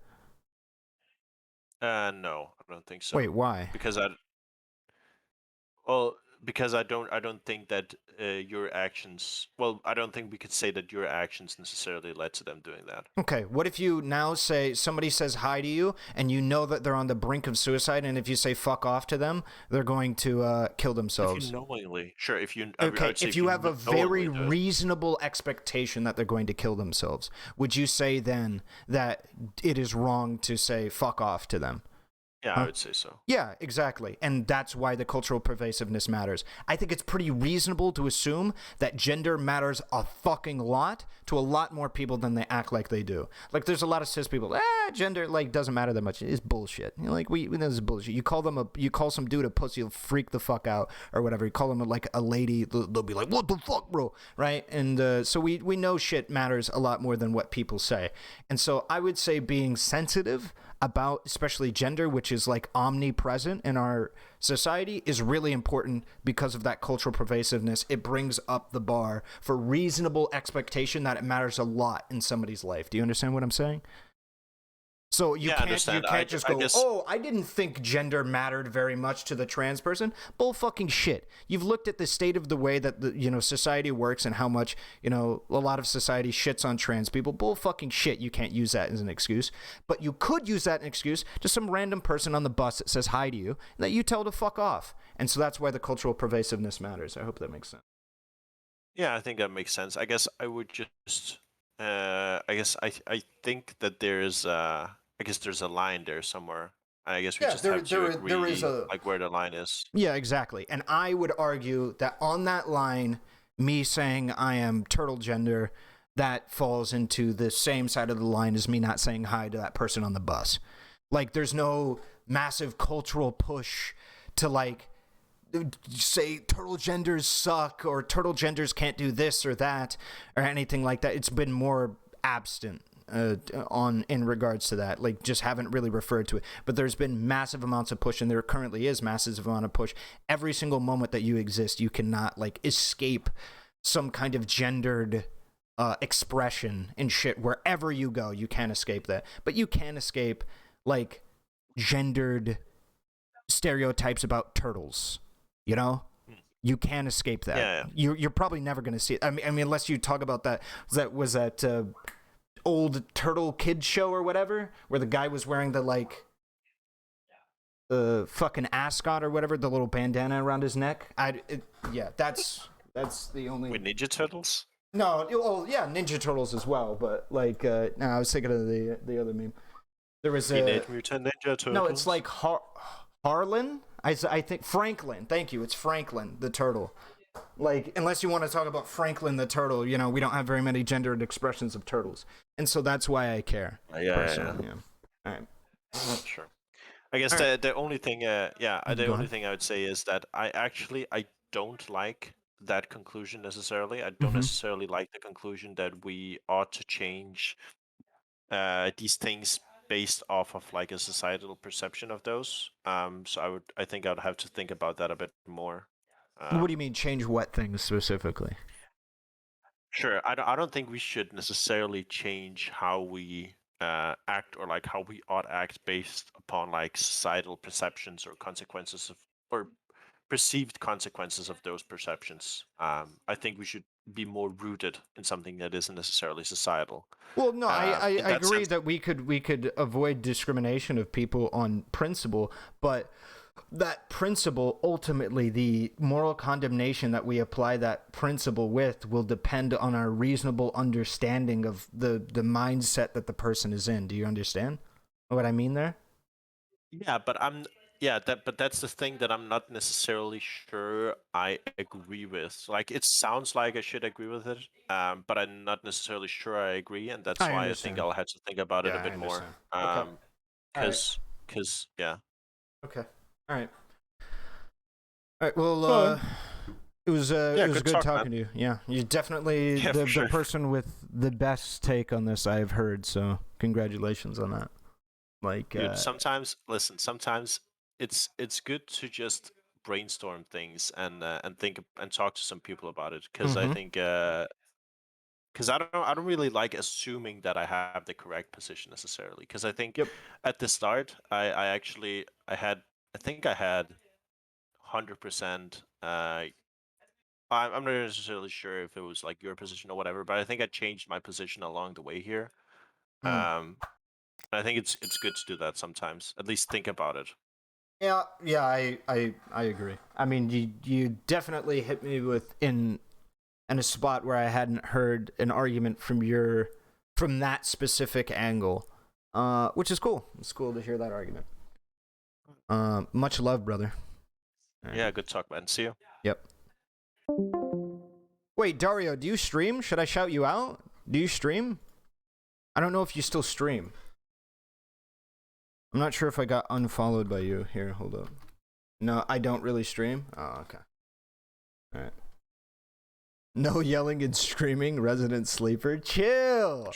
No, I don't think so. Wait, why? Because I don't think that your actions. Well, I don't think we could say that your actions necessarily led to them doing that. Okay, what if you now say somebody says hi to you and you know that they're on the brink of suicide, and if you say fuck off to them, they're going to kill themselves? If you knowingly, sure. If you if you have a very reasonable expectation that they're going to kill themselves, would you say then that it is wrong to say fuck off to them? Yeah, I would say so. Yeah, exactly. And that's why the cultural pervasiveness matters. I think it's pretty reasonable to assume that gender matters a fucking lot to a lot more people than they act like they do. Like, there's a lot of cis people, gender, like, doesn't matter that much. It's bullshit. You know, like, we this is bullshit. You call some dude a pussy, he'll freak the fuck out or whatever. You call him, like, a lady, they'll be like, what the fuck, bro? Right? And so we know shit matters a lot more than what people say. And so I would say being sensitive about especially gender, which is like omnipresent in our society, is really important because of that cultural pervasiveness. It brings up the bar for reasonable expectation that it matters a lot in somebody's life. Do you understand what I'm saying? So you can't just go, oh, I didn't think gender mattered very much to the trans person. Bull fucking shit. You've looked at the state of the way that the society works and how much, a lot of society shits on trans people. Bull fucking shit. You can't use that as an excuse. But you could use that as an excuse to some random person on the bus that says hi to you that you tell to fuck off. And so that's why the cultural pervasiveness matters. I hope that makes sense. Yeah, I think that makes sense. I guess I would just I think that there's there's a line there somewhere. I guess we just have to agree there is like where the line is. Yeah, exactly. And I would argue that on that line, me saying I am turtle gender, that falls into the same side of the line as me not saying hi to that person on the bus. Like, there's no massive cultural push to, like, say turtle genders suck or turtle genders can't do this or that or anything like that. It's been more absent in regards to that. Like, just haven't really referred to it. But there's been massive amounts of push, and there currently is massive amount of push. Every single moment that you exist, you cannot, like, escape some kind of gendered expression and shit. Wherever you go, you can't escape that. But you can escape, like, gendered stereotypes about turtles. You can't escape that. Yeah. You're probably never going to see it. I mean, unless you talk about that old turtle kid show or whatever, where the guy was wearing the fucking ascot or whatever, the little bandana around his neck. That's the only. With Ninja Turtles? No, yeah, Ninja Turtles as well, but like, no, I was thinking of the other meme. There was Teenage Mutant Ninja Turtles. No, it's like Harlan. I think Franklin. Thank you. It's Franklin the turtle. Like, unless you want to talk about Franklin the turtle, we don't have very many gendered expressions of turtles, and so that's why I care. Yeah. All right. Sure. I guess the only thing, the only thing I would say is that I don't like that conclusion necessarily. I don't necessarily like the conclusion that we ought to change these things based off of like a societal perception of those. So I think I'd have to think about that a bit more. What do you mean change what things specifically? Sure, I don't think we should necessarily change how we act or like how we ought act based upon like societal perceptions or consequences of or perceived consequences of those perceptions. I think we should be more rooted in something that isn't necessarily societal. Well, no, I agree that we could avoid discrimination of people on principle, but that principle, ultimately, the moral condemnation that we apply that principle with will depend on our reasonable understanding of the mindset that the person is in. Do you understand what I mean there? Yeah, but that's the thing that I'm not necessarily sure I agree with. Like, it sounds like I should agree with it, but I'm not necessarily sure I agree, and that's why I think I'll have to think about it a bit more. Because yeah. Okay. All right. Well, it was good talking to you. Yeah, you're definitely the person with the best take on this I've heard. So congratulations on that. Like, dude, sometimes it's good to just brainstorm things and think and talk to some people about it, because I think because I don't really like assuming that I have the correct position necessarily, because I think at the start I think I had 100%. I'm not necessarily sure if it was like your position or whatever, but I think I changed my position along the way here. I think it's good to do that sometimes. At least think about it. Yeah, I agree. I mean, you definitely hit me in a spot where I hadn't heard an argument from that specific angle, which is cool. It's cool to hear that argument. Much love, brother. Right. Yeah, good talk, man. See you. Yep. Wait, Dario, do you stream? Should I shout you out? Do you stream? I don't know if you still stream. I'm not sure if I got unfollowed by you. Here, hold up. No, I don't really stream. Oh, okay. All right. No yelling and screaming, resident sleeper. Chill.